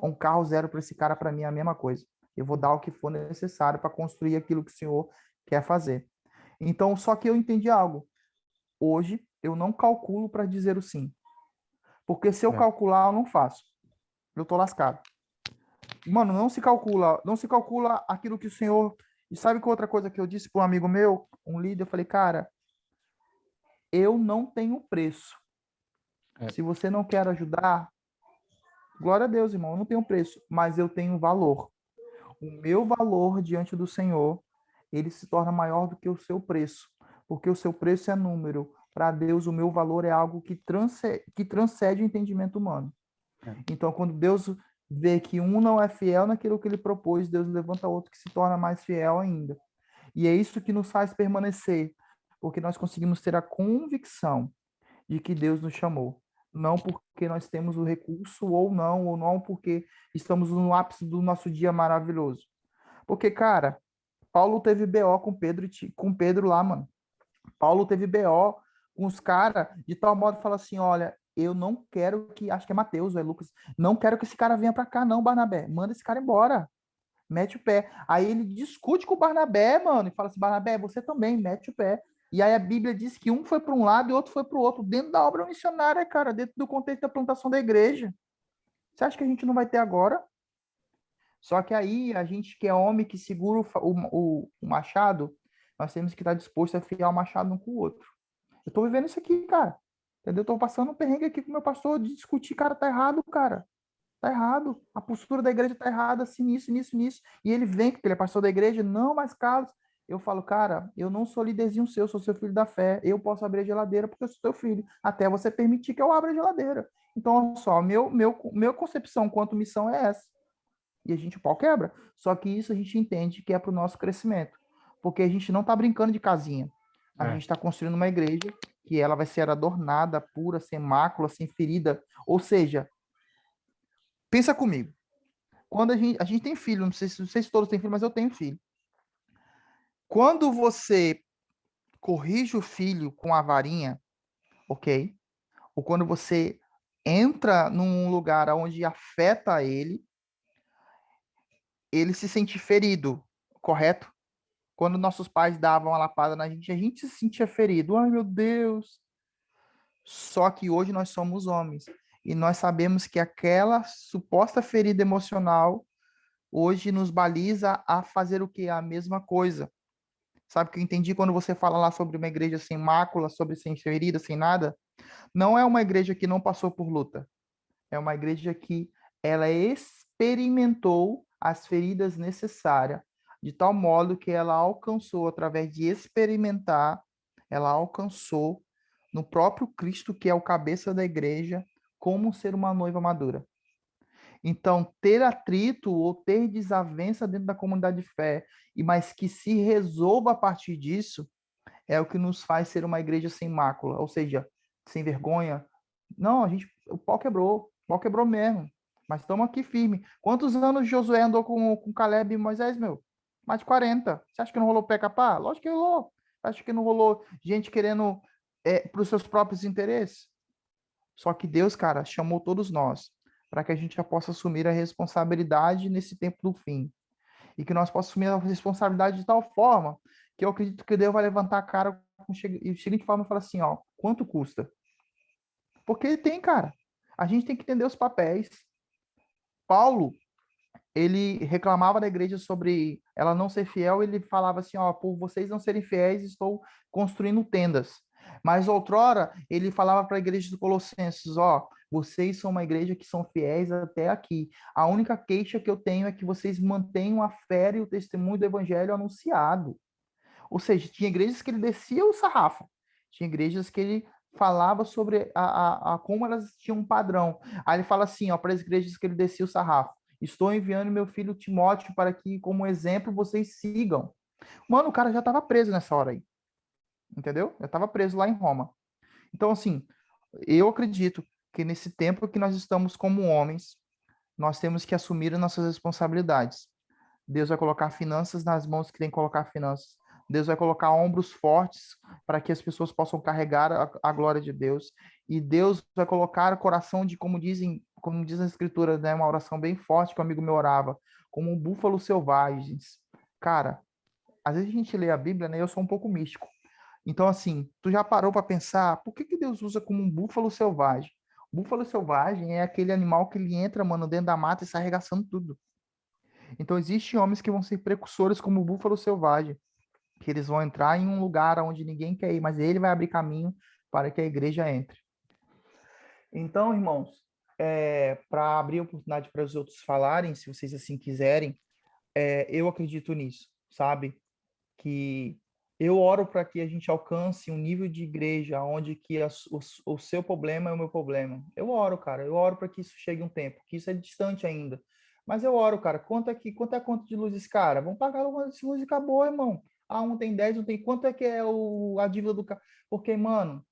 um carro zero para esse cara, para mim é a mesma coisa. Eu vou dar o que for necessário para construir aquilo que o Senhor quer fazer. Então, só que eu entendi algo. Hoje, eu não calculo para dizer o sim. Porque se eu calcular, eu não faço. Eu tô lascado. Mano, não se calcula aquilo que o Senhor... E sabe que outra coisa que eu disse para um amigo meu, um líder, eu falei, cara, eu não tenho preço. Se você não quer ajudar, glória a Deus, irmão, eu não tenho preço, mas eu tenho valor. O meu valor diante do Senhor, ele se torna maior do que o seu preço, porque o seu preço é número. Para Deus, o meu valor é algo que transcende o entendimento humano. Então, quando Deus vê que um não é fiel naquilo que ele propôs, Deus levanta outro que se torna mais fiel ainda. E é isso que nos faz permanecer, porque nós conseguimos ter a convicção de que Deus nos chamou. Não porque nós temos o recurso ou não porque estamos no ápice do nosso dia maravilhoso. Porque, cara, Paulo teve BO com Pedro lá, mano. Paulo teve BO com os caras de tal modo que fala assim: olha, eu não quero que, acho que é Mateus ou é Lucas, não quero que esse cara venha para cá, não, Barnabé. Manda esse cara embora. Mete o pé. Aí ele discute com o Barnabé, mano, e fala assim: Barnabé, você também, mete o pé. E aí a Bíblia diz que um foi para um lado e outro foi para o outro, dentro da obra missionária, cara, dentro do contexto da plantação da igreja. Você acha que a gente não vai ter agora? Só que aí a gente que é homem que segura o machado, nós temos que estar disposto a afiar o machado um com o outro. Eu tô vivendo isso aqui, cara. Entendeu? Eu tô passando um perrengue aqui com o meu pastor de discutir, cara, tá errado, cara. Tá errado. A postura da igreja tá errada, assim, nisso, nisso, nisso. E ele vem, porque ele é pastor da igreja, não, mas Carlos, eu falo, cara, eu não sou líderzinho seu, sou seu filho da fé. Eu posso abrir a geladeira porque eu sou teu filho. Até você permitir que eu abra a geladeira. Então, olha só, meu concepção quanto missão é essa. E a gente, o pau quebra. Só que isso a gente entende que é para o nosso crescimento. Porque a gente não está brincando de casinha. A gente está construindo uma igreja que ela vai ser adornada, pura, sem mácula, sem ferida. Ou seja, pensa comigo. Quando a gente tem filho, não sei se todos têm filho, mas eu tenho filho. Quando você corrige o filho com a varinha, ok? Ou quando você entra num lugar onde afeta ele se sente ferido, correto? Quando nossos pais davam a lapada na gente, a gente se sentia ferido. Ai, meu Deus! Só que hoje nós somos homens e nós sabemos que aquela suposta ferida emocional hoje nos baliza a fazer o que? A mesma coisa. Sabe o que eu entendi quando você fala lá sobre uma igreja sem mácula, sobre sem ferida, sem nada? Não é uma igreja que não passou por luta. É uma igreja que ela experimentou as feridas necessárias, de tal modo que ela alcançou, através de experimentar, ela alcançou no próprio Cristo, que é o cabeça da igreja, como ser uma noiva madura. Então, ter atrito ou ter desavença dentro da comunidade de fé, mas que se resolva a partir disso, é o que nos faz ser uma igreja sem mácula, ou seja, sem vergonha. Não, o pau quebrou mesmo, mas estamos aqui firme. Quantos anos Josué andou com Caleb e Moisés, meu? Mais de 40. Você acha que não rolou pé capá? Lógico que rolou. Você acha que não rolou gente querendo para os seus próprios interesses? Só que Deus, cara, chamou todos nós para que a gente já possa assumir a responsabilidade nesse tempo do fim. E que nós possamos assumir a responsabilidade de tal forma que eu acredito que Deus vai levantar a cara e de seguinte forma falar assim, ó, quanto custa? Porque tem, cara. A gente tem que entender os papéis. Paulo, ele reclamava da igreja sobre ela não ser fiel, ele falava assim, ó, por vocês não serem fiéis, estou construindo tendas. Mas outrora, ele falava para a igreja dos Colossenses, ó, vocês são uma igreja que são fiéis até aqui. A única queixa que eu tenho é que vocês mantenham a fé e o testemunho do evangelho anunciado. Ou seja, tinha igrejas que ele descia o sarrafo, tinha igrejas que ele falava sobre como elas tinham um padrão. Aí ele fala assim, ó, para as igrejas que ele descia o sarrafo. Estou enviando meu filho Timóteo para que, como exemplo, vocês sigam. Mano, o cara já estava preso nessa hora aí, entendeu? Já estava preso lá em Roma. Então, assim, eu acredito que nesse tempo que nós estamos como homens, nós temos que assumir as nossas responsabilidades. Deus vai colocar finanças nas mãos que tem que colocar finanças. Deus vai colocar ombros fortes para que as pessoas possam carregar a glória de Deus. E Deus vai colocar o coração de, como diz a Escritura, né, uma oração bem forte que um amigo meu orava, como um búfalo selvagens. Cara, às vezes a gente lê a Bíblia, né? Eu sou um pouco místico. Então, assim, tu já parou para pensar por que Deus usa como um búfalo selvagem? O búfalo selvagem é aquele animal que ele entra, mano, dentro da mata e sai arregaçando tudo. Então, existem homens que vão ser precursores como o búfalo selvagem, que eles vão entrar em um lugar onde ninguém quer ir, mas ele vai abrir caminho para que a igreja entre. Então, irmãos, para abrir oportunidade para os outros falarem, se vocês assim quiserem, eu acredito nisso, sabe? Que eu oro para que a gente alcance um nível de igreja onde que o seu problema é o meu problema. Eu oro, cara, eu oro para que isso chegue um tempo, que isso é distante ainda. Mas eu oro, cara, quanto é a conta de luz desse cara? Vamos pagar uma de luz e acabou, irmão. Ah, um tem 10, um tem. Quanto é que é a dívida do cara? Porque, mano,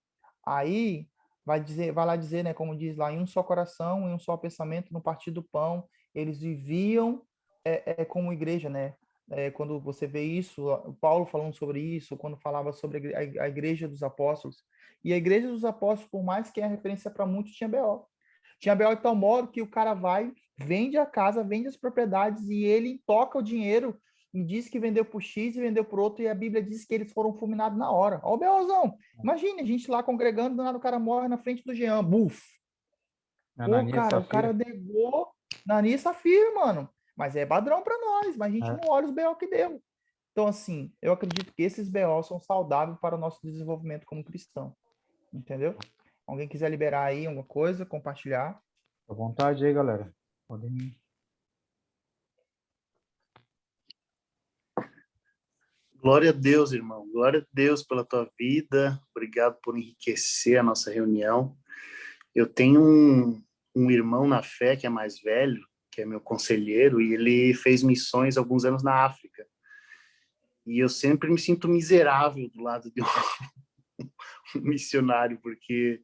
aí vai lá dizer, né, como diz lá, em um só coração, em um só pensamento, no partir do pão, eles viviam como igreja, né? Quando você vê isso, o Paulo falando sobre isso, quando falava sobre a igreja dos apóstolos. E a igreja dos apóstolos, por mais que é a referência para muitos, tinha BO. Tinha BO de tal modo que o cara vai, vende a casa, vende as propriedades e ele toca o dinheiro e diz que vendeu por X e vendeu por outro, e a Bíblia diz que eles foram fulminados na hora. Olha o BOzão. Imagine, a gente lá congregando, do nada o cara morre na frente do Jean. Buf! Pô, Ananias e cara, o cara Safira. negou Nani e Safira, mano. Mas é padrão para nós, mas a gente É. não olha os BO que deu. Então, assim, eu acredito que esses BO são saudáveis para o nosso desenvolvimento como cristão. Entendeu? Alguém quiser liberar aí alguma coisa, compartilhar. À vontade aí, galera. Podem. Glória a Deus, irmão. Glória a Deus pela tua vida. Obrigado por enriquecer a nossa reunião. Eu tenho um irmão na fé que é mais velho, que é meu conselheiro, e ele fez missões alguns anos na África. E eu sempre me sinto miserável do lado de um missionário, porque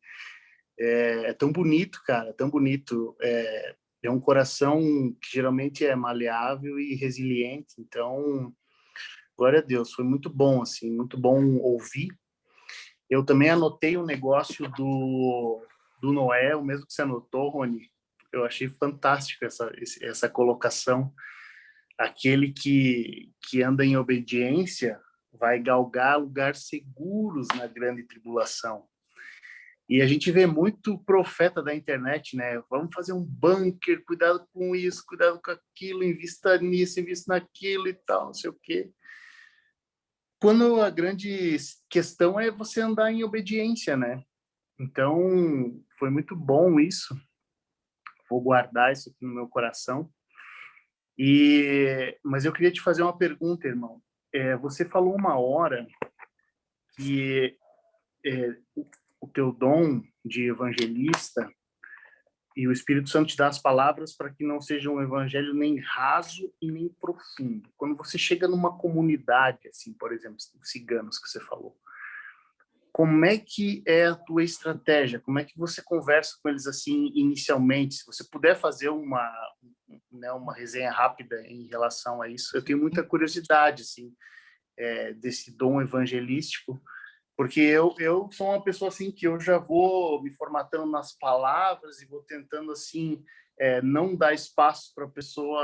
é tão bonito, cara, tão bonito. É um coração que geralmente é maleável e resiliente. Então, glória a Deus, foi muito bom, assim, muito bom ouvir. Eu também anotei um negócio do Noé, o mesmo que você anotou, Rony. Eu achei fantástico essa colocação. Aquele que anda em obediência vai galgar lugares seguros na grande tribulação. E a gente vê muito profeta da internet, né? Vamos fazer um bunker, cuidado com isso, cuidado com aquilo, invista nisso, invista naquilo e tal, não sei o quê. Quando a grande questão é você andar em obediência, né? Então, foi muito bom isso. Vou guardar isso aqui no meu coração. Mas eu queria te fazer uma pergunta, irmão. Você falou uma hora que o teu dom de evangelista e o Espírito Santo te dá as palavras para que não seja um evangelho nem raso e nem profundo. Quando você chega numa comunidade, assim, por exemplo, os ciganos que você falou, como é que é a tua estratégia? Como é que você conversa com eles assim inicialmente? Se você puder fazer uma resenha rápida em relação a isso, eu tenho muita curiosidade assim desse dom evangelístico, porque eu sou uma pessoa assim que eu já vou me formatando nas palavras e vou tentando assim não dar espaço para a pessoa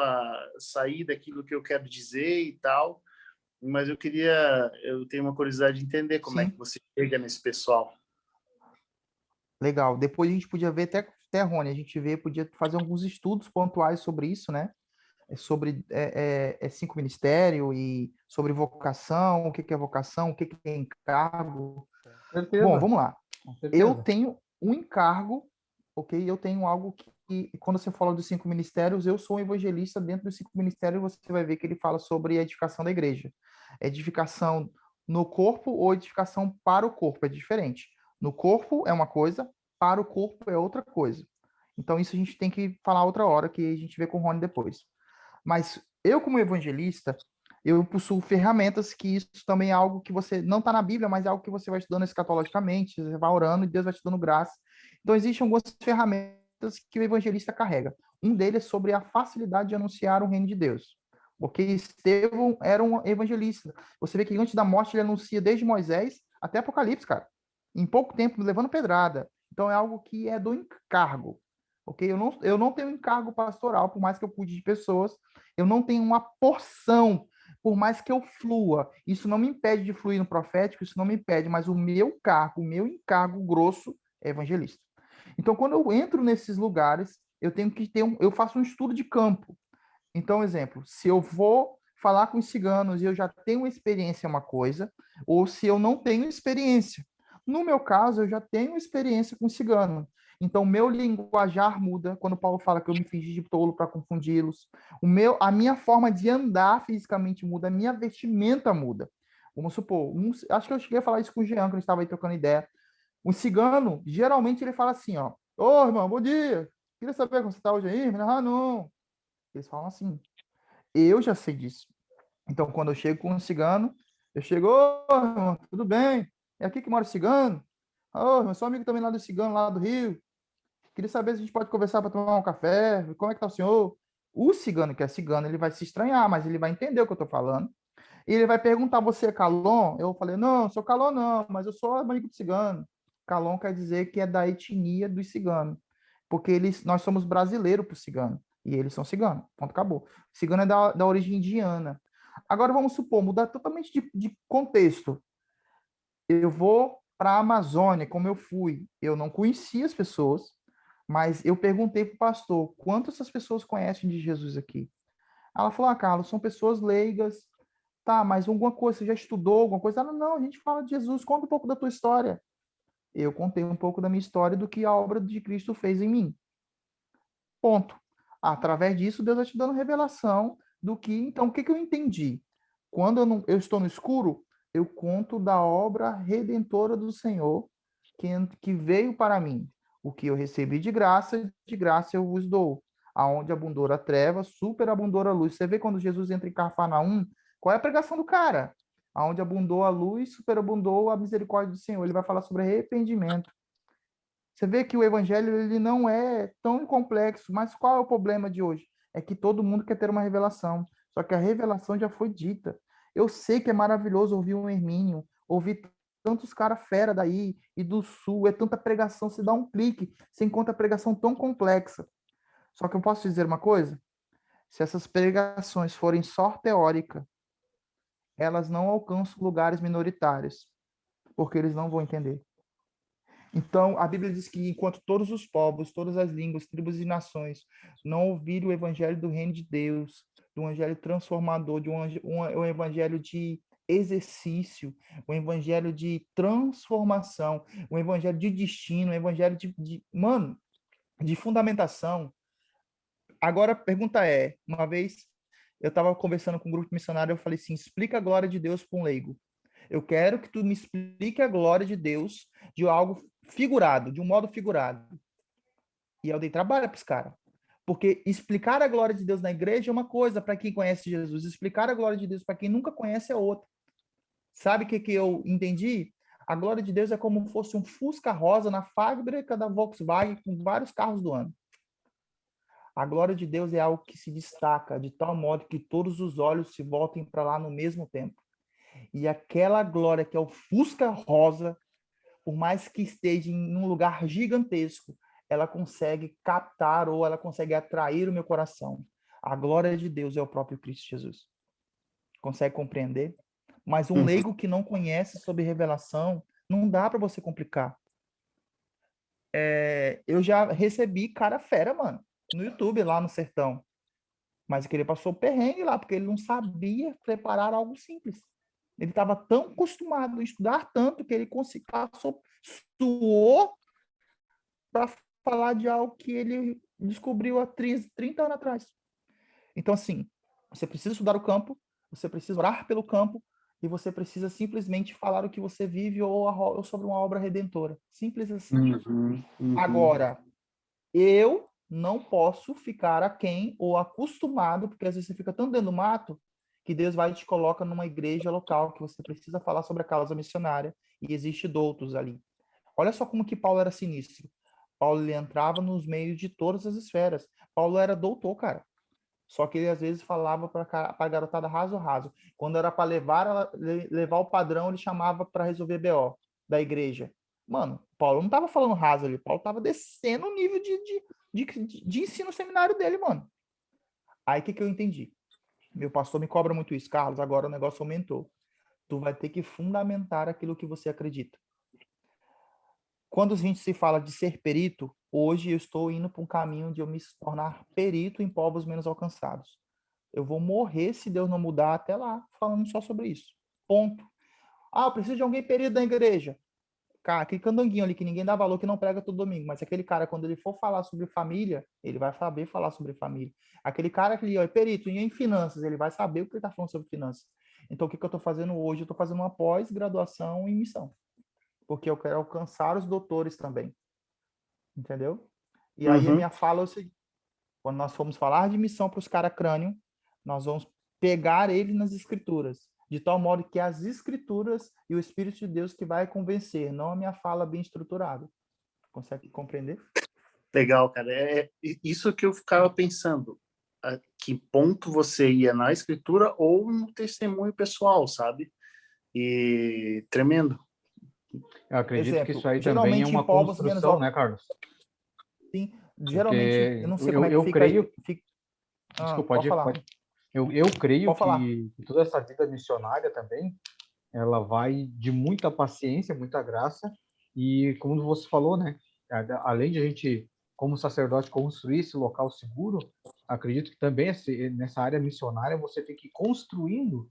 sair daquilo que eu quero dizer e tal. Mas eu tenho uma curiosidade de entender como é que Sim, você chega nesse pessoal. legal. Depois a gente podia ver até Rony, a gente podia fazer alguns estudos pontuais sobre isso, né? Sobre cinco ministérios e sobre vocação, o que é vocação, o que é encargo. Com Bom, certeza, vamos lá. com Eu certeza. tenho um encargo, ok? Eu tenho algo quando você fala dos cinco ministérios, eu sou um evangelista dentro dos cinco ministérios, você vai ver que ele fala sobre a edificação da igreja. Edificação no corpo ou edificação para o corpo, é diferente. No corpo é uma coisa, para o corpo é outra coisa. Então, isso a gente tem que falar outra hora, que a gente vê com o Rony depois. Mas eu, como evangelista, eu possuo ferramentas que isso também é algo que você não está na Bíblia, mas é algo que você vai estudando escatologicamente, você vai orando e Deus vai te dando graça. Então, existem algumas ferramentas que o evangelista carrega. Um deles é sobre a facilidade de anunciar o reino de Deus. Porque Estevão era um evangelista. Você vê que antes da morte ele anuncia desde Moisés até Apocalipse, cara. Em pouco tempo, levando pedrada. Então, é algo que é do encargo. Ok? Eu não tenho encargo pastoral, por mais que eu cuide de pessoas. Eu não tenho uma porção, por mais que eu flua. Isso não me impede de fluir no profético, isso não me impede, mas o meu cargo, o meu encargo grosso é evangelista. Então, quando eu entro nesses lugares, eu tenho que ter eu faço um estudo de campo. Então, exemplo, se eu vou falar com os ciganos e eu já tenho experiência é uma coisa, ou se eu não tenho experiência. No meu caso, eu já tenho experiência com cigano. Então, meu linguajar muda quando Paulo fala que eu me fingi de tolo para confundi-los. A minha forma de andar fisicamente muda, a minha vestimenta muda. Vamos supor, acho que eu cheguei a falar isso com o Jean, quando a gente estava aí trocando ideia. Um cigano, geralmente ele fala assim, ó, ô, irmão, bom dia. Queria saber como você está hoje aí? Ah, não. Eles falam assim. Eu já sei disso. Então, quando eu chego com um cigano, eu chego, ô, irmão, tudo bem? É aqui que mora o cigano? Ô, irmão, sou amigo também lá do cigano, lá do Rio. Queria saber se a gente pode conversar para tomar um café. Como é que tá o senhor? O cigano, que é cigano, ele vai se estranhar, mas ele vai entender o que eu estou falando. E ele vai perguntar, você é Calon? Eu falei, não, sou Calon não, mas eu sou amigo do cigano. Calon quer dizer que é da etnia dos ciganos. Porque nós somos brasileiros para o cigano. E eles são ciganos. Ponto, acabou. Cigano é da origem indiana. Agora vamos supor, mudar totalmente de contexto. Eu vou para a Amazônia, como eu fui. Eu não conhecia as pessoas, mas eu perguntei para o pastor, quanto essas pessoas conhecem de Jesus aqui? Ela falou, Carlos, são pessoas leigas. Tá, mas alguma coisa, você já estudou alguma coisa? Ela, não, a gente fala de Jesus, conta um pouco da tua história. Eu contei um pouco da minha história, do que a obra de Cristo fez em mim. Ponto. Através disso, Deus vai te dando revelação do que... Então, o que eu entendi? Quando eu estou no escuro, eu conto da obra redentora do Senhor que veio para mim. O que eu recebi de graça eu vos dou. Aonde abundou a treva, superabundou a luz. Você vê quando Jesus entra em Cafarnaum, qual é a pregação do cara? Aonde abundou a luz, superabundou a misericórdia do Senhor. Ele vai falar sobre arrependimento. Você vê que o evangelho ele não é tão complexo, mas qual é o problema de hoje? É que todo mundo quer ter uma revelação, só que a revelação já foi dita. Eu sei que é maravilhoso ouvir um Hermínio, ouvir tantos caras fera daí e do sul, é tanta pregação, você dá um clique, você encontra a pregação tão complexa. Só que eu posso dizer uma coisa? Se essas pregações forem só teórica, elas não alcançam lugares minoritários, porque eles não vão entender. Então, a Bíblia diz que enquanto todos os povos, todas as línguas, tribos e nações não ouvirem o evangelho do reino de Deus, do evangelho transformador, de um evangelho de exercício, um evangelho de transformação, um evangelho de destino, um evangelho mano, de fundamentação. Agora a pergunta é, uma vez eu estava conversando com um grupo missionário, eu falei assim, explica a glória de Deus para um leigo. Eu quero que tu me explique a glória de Deus de algo figurado, de um modo figurado. E eu dei trabalho para os caras. Porque explicar a glória de Deus na igreja é uma coisa para quem conhece Jesus. Explicar a glória de Deus para quem nunca conhece é outra. Sabe o que eu entendi? A glória de Deus é como se fosse um Fusca rosa na fábrica da Volkswagen com vários carros do ano. A glória de Deus é algo que se destaca de tal modo que todos os olhos se voltem para lá no mesmo tempo. E aquela glória que é o Fusca rosa, por mais que esteja em um lugar gigantesco, ela consegue captar ou ela consegue atrair o meu coração. A glória de Deus é o próprio Cristo Jesus. Consegue compreender? Mas um leigo que não conhece sobre revelação, não dá para você complicar. Eu já recebi cara fera, mano, no YouTube, lá no sertão. Mas que ele passou perrengue lá, porque ele não sabia preparar algo simples. Ele estava tão acostumado a estudar tanto que ele passou, suou para falar de algo que ele descobriu há 30 anos atrás. Então, assim, você precisa estudar o campo, você precisa orar pelo campo, e você precisa simplesmente falar o que você vive ou sobre uma obra redentora. Simples assim. Agora, eu não posso ficar aquém ou acostumado, porque às vezes você fica tão dentro do mato que Deus vai e te coloca numa igreja local que você precisa falar sobre a causa missionária e existe doutos ali. Olha só como que Paulo era sinistro. Paulo ele entrava nos meios de todas as esferas. Paulo era doutor, cara. Só que ele às vezes falava para a garotada raso raso. Quando era para levar o padrão, ele chamava para resolver BO da igreja. Mano, Paulo não tava falando raso ali, Paulo tava descendo o nível de ensino seminário dele, mano. Aí o que eu entendi? Meu pastor me cobra muito isso, Carlos, agora o negócio aumentou. Tu vai ter que fundamentar aquilo que você acredita. Quando a gente se fala de ser perito, hoje eu estou indo para um caminho de eu me tornar perito em povos menos alcançados. Eu vou morrer se Deus não mudar até lá, falando só sobre isso. Ponto. Ah, eu preciso de alguém perito da igreja. Cara, aquele candanguinho ali que ninguém dá valor, que não prega todo domingo, mas aquele cara, quando ele for falar sobre família, ele vai saber falar sobre família. Aquele cara que é perito em finanças, ele vai saber o que ele está falando sobre finanças. Então, o que eu estou fazendo hoje? Eu estou fazendo uma pós-graduação em missão, porque eu quero alcançar os doutores também, entendeu? E aí a minha fala é o seguinte, quando nós formos falar de missão para os caras crânio, nós vamos pegar ele nas escrituras, de tal modo que as escrituras e o Espírito de Deus que vai convencer, não a minha fala bem estruturada. Consegue compreender? Legal, cara. É isso que eu ficava pensando. A que ponto você ia na escritura ou no testemunho pessoal, sabe? E tremendo. Eu acredito que Exemplo, isso aí também é geralmente em uma povos menos... construção, né, Carlos? Sim, geralmente, Porque eu não sei como é que fica... creio... Desculpa, pode falar. Eu creio Pode falar. que toda essa vida missionária também, ela vai de muita paciência, muita graça, e como você falou, né, além de a gente, como sacerdote, construir esse local seguro, acredito que também nessa área missionária você tem que ir construindo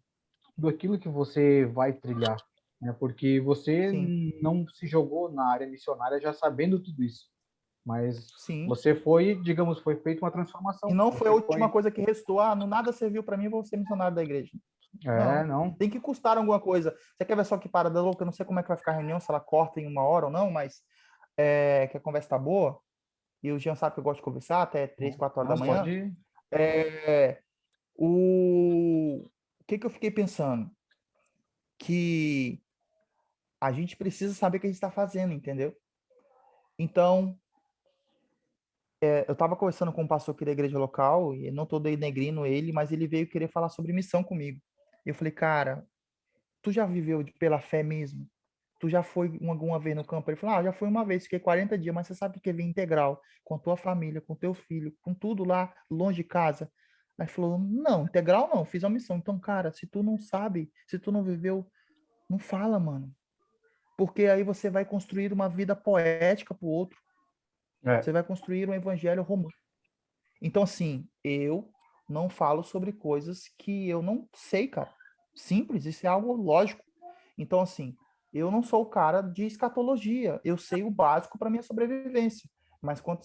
tudo aquilo que você vai trilhar, né, porque você Sim, não se jogou na área missionária já sabendo tudo isso, mas sim. você foi, digamos, foi feita uma E transformação, não foi a você última foi, coisa que restou. Ah, não nada serviu para mim, vou ser missionário da igreja. Não. não, Tem que custar alguma coisa. Você quer ver só que parada louca? Eu não sei como é que vai ficar a reunião, se ela corta em 1 hora ou não, mas que a conversa tá boa. E o Jean sabe que eu gosto de conversar até 3, 4 horas da não, manhã. pode. É, o que eu fiquei pensando? Que a gente precisa saber o que a gente está fazendo, entendeu? Então, eu estava conversando com um pastor aqui da igreja local, e não estou denegrindo ele, mas ele veio querer falar sobre missão comigo. E eu falei, cara, tu já viveu pela fé mesmo? Tu já foi alguma vez no campo? Ele falou, já fui uma vez, fiquei 40 dias, mas você sabe o que é vir integral, com tua família, com teu filho, com tudo lá, longe de casa. Aí falou, não, integral não, fiz uma missão. Então, cara, se tu não sabe, se tu não viveu, não fala, mano. Porque aí você vai construir uma vida poética pro outro. É. Você vai construir um evangelho romântico. Então, assim, eu não falo sobre coisas que eu não sei, cara. Simples, isso é algo lógico. Então, assim, eu não sou o cara de escatologia. Eu sei o básico para minha sobrevivência. Mas quando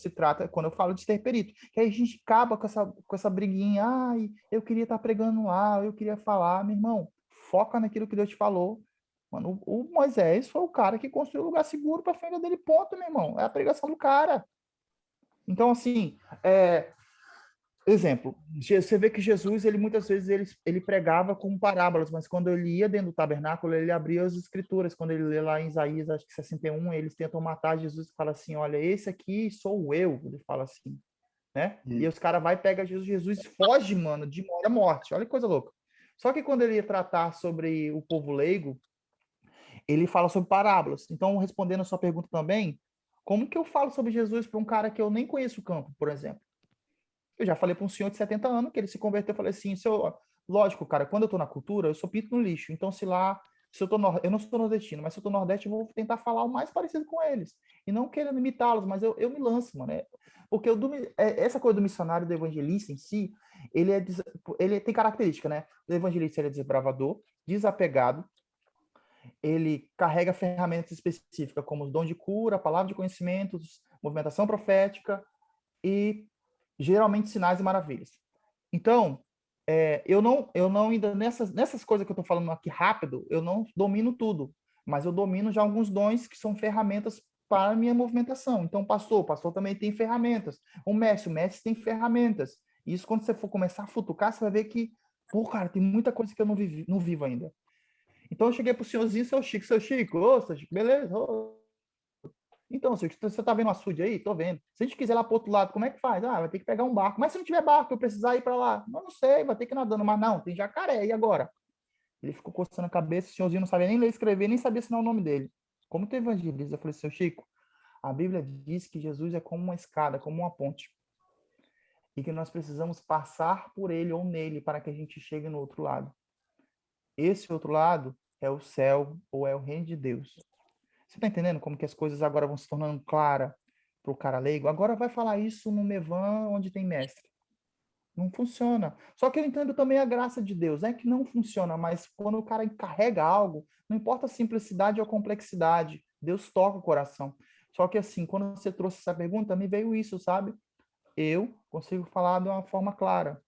eu falo de ser perito, que aí a gente acaba com essa briguinha. Ai, eu queria estar pregando lá, eu queria falar. Meu irmão, foca naquilo que Deus te falou. Mano, o Moisés foi o cara que construiu um lugar seguro para a família dele, ponto, meu irmão. É a pregação do cara. Então, assim, exemplo, você vê que Jesus, ele muitas vezes ele pregava com parábolas, mas quando ele ia dentro do tabernáculo, ele abria as escrituras. Quando ele lê lá em Isaías, acho que 61, eles tentam matar Jesus e fala assim, olha, esse aqui sou eu, ele fala assim, né? E os caras vai pega Jesus foge, mano, de mora a morte. Olha que coisa louca. Só que quando ele ia tratar sobre o povo leigo, ele fala sobre parábolas. Então, respondendo a sua pergunta também, como que eu falo sobre Jesus para um cara que eu nem conheço o campo, por exemplo? Eu já falei para um senhor de 70 anos que ele se converteu, eu falei assim, lógico, cara, quando eu tô na cultura, eu sou pito no lixo. Então, se eu tô eu não sou nordestino, mas se eu tô nordeste, eu vou tentar falar o mais parecido com eles. E não querendo imitá-los, mas eu me lanço, mano. Porque essa coisa do missionário, do evangelista em si, ele tem característica, né? O evangelista ele é desbravador, desapegado, ele carrega ferramentas específicas, como os dons de cura, palavra de conhecimentos, movimentação profética e geralmente sinais e maravilhas. Então, eu não ainda nessas coisas que eu estou falando aqui rápido, eu não domino tudo, mas eu domino já alguns dons que são ferramentas para a minha movimentação. Então, o pastor também tem ferramentas. O mestre tem ferramentas. Isso, quando você for começar a futucar, você vai ver que, pô, cara, tem muita coisa que eu não vivo ainda. Então, eu cheguei pro senhorzinho, seu Chico, ô, seu Chico, beleza? Ô. Então, seu Chico, você tá vendo o açude aí? Tô vendo. Se a gente quiser ir lá pro outro lado, como é que faz? Ah, vai ter que pegar um barco. Mas se não tiver barco, eu precisar ir para lá? Não sei, vai ter que ir nadando. Mas não, tem jacaré, e agora? Ele ficou coçando a cabeça, o senhorzinho não sabia nem ler e escrever, nem sabia assinar o nome dele. Como tu evangeliza? Eu falei, seu Chico, a Bíblia diz que Jesus é como uma escada, como uma ponte. E que nós precisamos passar por ele ou nele para que a gente chegue no outro lado. Esse outro lado é o céu ou é o reino de Deus. Você está entendendo como que as coisas agora vão se tornando claras para o cara leigo? Agora vai falar isso no Mevan, onde tem mestre. Não funciona. Só que eu entendo também a graça de Deus. É que não funciona, mas quando o cara encarrega algo, não importa a simplicidade ou a complexidade, Deus toca o coração. Só que assim, quando você trouxe essa pergunta, me veio isso, sabe? Eu consigo falar de uma forma clara.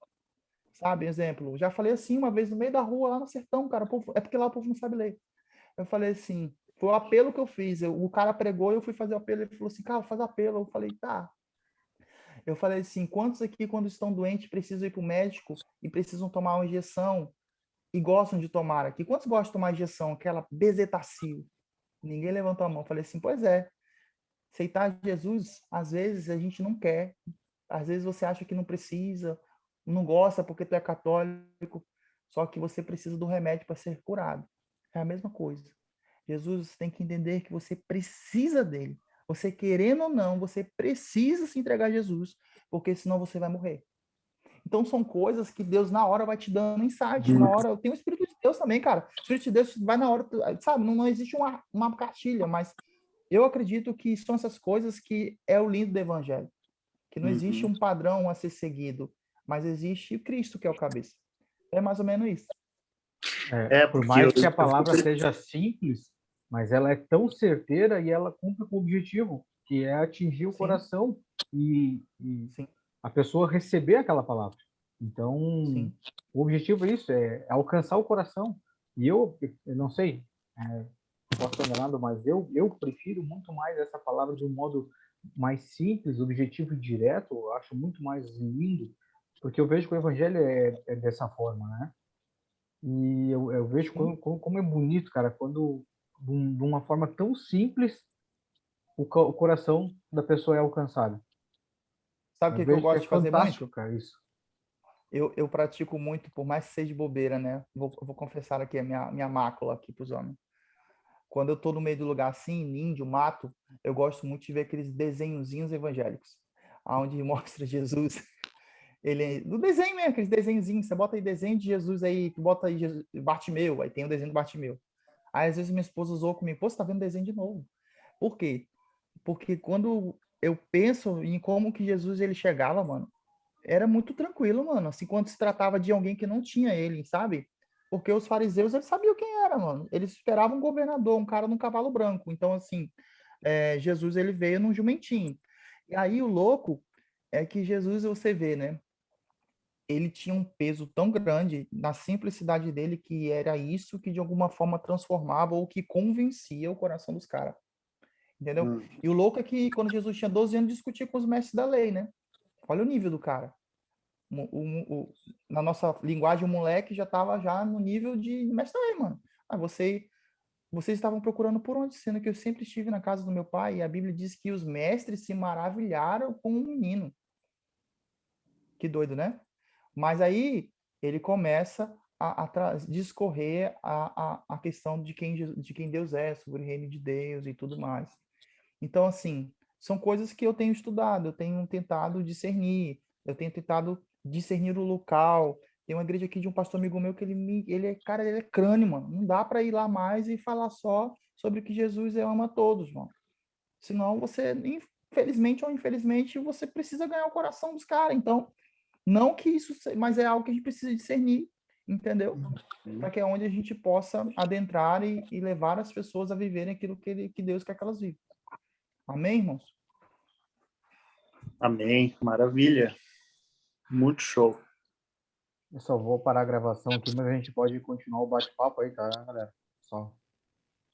Sabe? Exemplo, já falei assim uma vez no meio da rua, lá no sertão, cara. É porque lá o povo não sabe ler. Eu falei assim, foi o apelo que eu fiz. O cara pregou, eu fui fazer o apelo. Ele falou assim, cara, faz apelo. Eu falei, tá. Eu falei assim, quantos aqui, quando estão doentes, precisam ir para o médico e precisam tomar uma injeção e gostam de tomar aqui? Quantos gostam de tomar injeção? Aquela bezetacil. Ninguém levantou a mão. Eu falei assim, pois é. Aceitar Jesus, às vezes a gente não quer. Às vezes você acha que não precisa, não gosta porque tu é católico, só que você precisa do remédio para ser curado. É a mesma coisa. Jesus tem que entender que você precisa dele. Você querendo ou não, você precisa se entregar a Jesus, porque senão você vai morrer. Então são coisas que Deus na hora vai te dando insight, na hora. Tem o Espírito de Deus também, cara. O Espírito de Deus vai na hora, sabe? Não existe uma cartilha, mas eu acredito que são essas coisas que é o lindo do evangelho, que não existe um padrão a ser seguido, mas existe Cristo que é o cabeça. É mais ou menos isso. Por mais que a palavra seja simples, mas ela é tão certeira e ela cumpre com o objetivo, que é atingir o coração e a pessoa receber aquela palavra. Então, o objetivo é isso, é alcançar o coração. E eu não sei, posso estar enganado, mas eu prefiro muito mais essa palavra de um modo mais simples, objetivo e direto. Eu acho muito mais lindo, porque eu vejo que o evangelho é dessa forma, né? E eu vejo como é bonito, cara, quando de uma forma tão simples o coração da pessoa é alcançado. Sabe o que eu vejo que gosto de fazer muito? Cara, isso. Eu pratico muito, por mais que seja de bobeira, né? Vou confessar aqui a minha mácula aqui para os homens. Quando eu tô no meio do lugar assim, índio, mato, eu gosto muito de ver aqueles desenhozinhos evangélicos, onde mostra Jesus. Ele do desenho mesmo, aqueles desenhozinhos. Você bota aí desenho de Jesus aí, tu bota aí Jesus, Bartimeu, aí tem o desenho do Bartimeu. Aí às vezes minha esposa usou comigo, pô, você tá vendo desenho de novo. Por quê? Porque quando eu penso em como que Jesus ele chegava, mano, era muito tranquilo, mano. Assim, quando se tratava de alguém que não tinha ele, sabe? Porque os fariseus, eles sabiam quem era, mano. Eles esperavam um governador, um cara num cavalo branco. Então, assim, Jesus, ele veio num jumentinho. E aí, o louco é que Jesus, você vê, né? Ele tinha um peso tão grande na simplicidade dele que era isso que, de alguma forma, transformava ou que convencia o coração dos caras. Entendeu? E o louco é que, quando Jesus tinha 12 anos, discutia com os mestres da lei, né? Olha o nível do cara. Na nossa linguagem, o moleque já estava já no nível de mestre aí, mano. Vocês estavam procurando por onde? Sendo que eu sempre estive na casa do meu pai e a Bíblia diz que os mestres se maravilharam com o menino. Que doido, né? Mas aí ele começa a discorrer a questão de quem Deus é, sobre o reino de Deus e tudo mais. Então, assim, são coisas que eu tenho estudado, eu tenho tentado discernir, eu tenho tentado discernir o local. Tem uma igreja aqui de um pastor amigo meu que cara, ele é crânio, mano. Não dá para ir lá mais e falar só sobre que Jesus ama a todos, mano. Senão você, infelizmente ou infelizmente, você precisa ganhar o coração dos caras. Então, não que isso, mas é algo que a gente precisa discernir, entendeu? Para que é onde a gente possa adentrar e levar as pessoas a viverem aquilo que Deus quer que elas vivam. Amém, irmãos? Amém. Maravilha. Muito show. Eu só vou parar a gravação aqui, mas a gente pode continuar o bate-papo aí, tá, galera? Só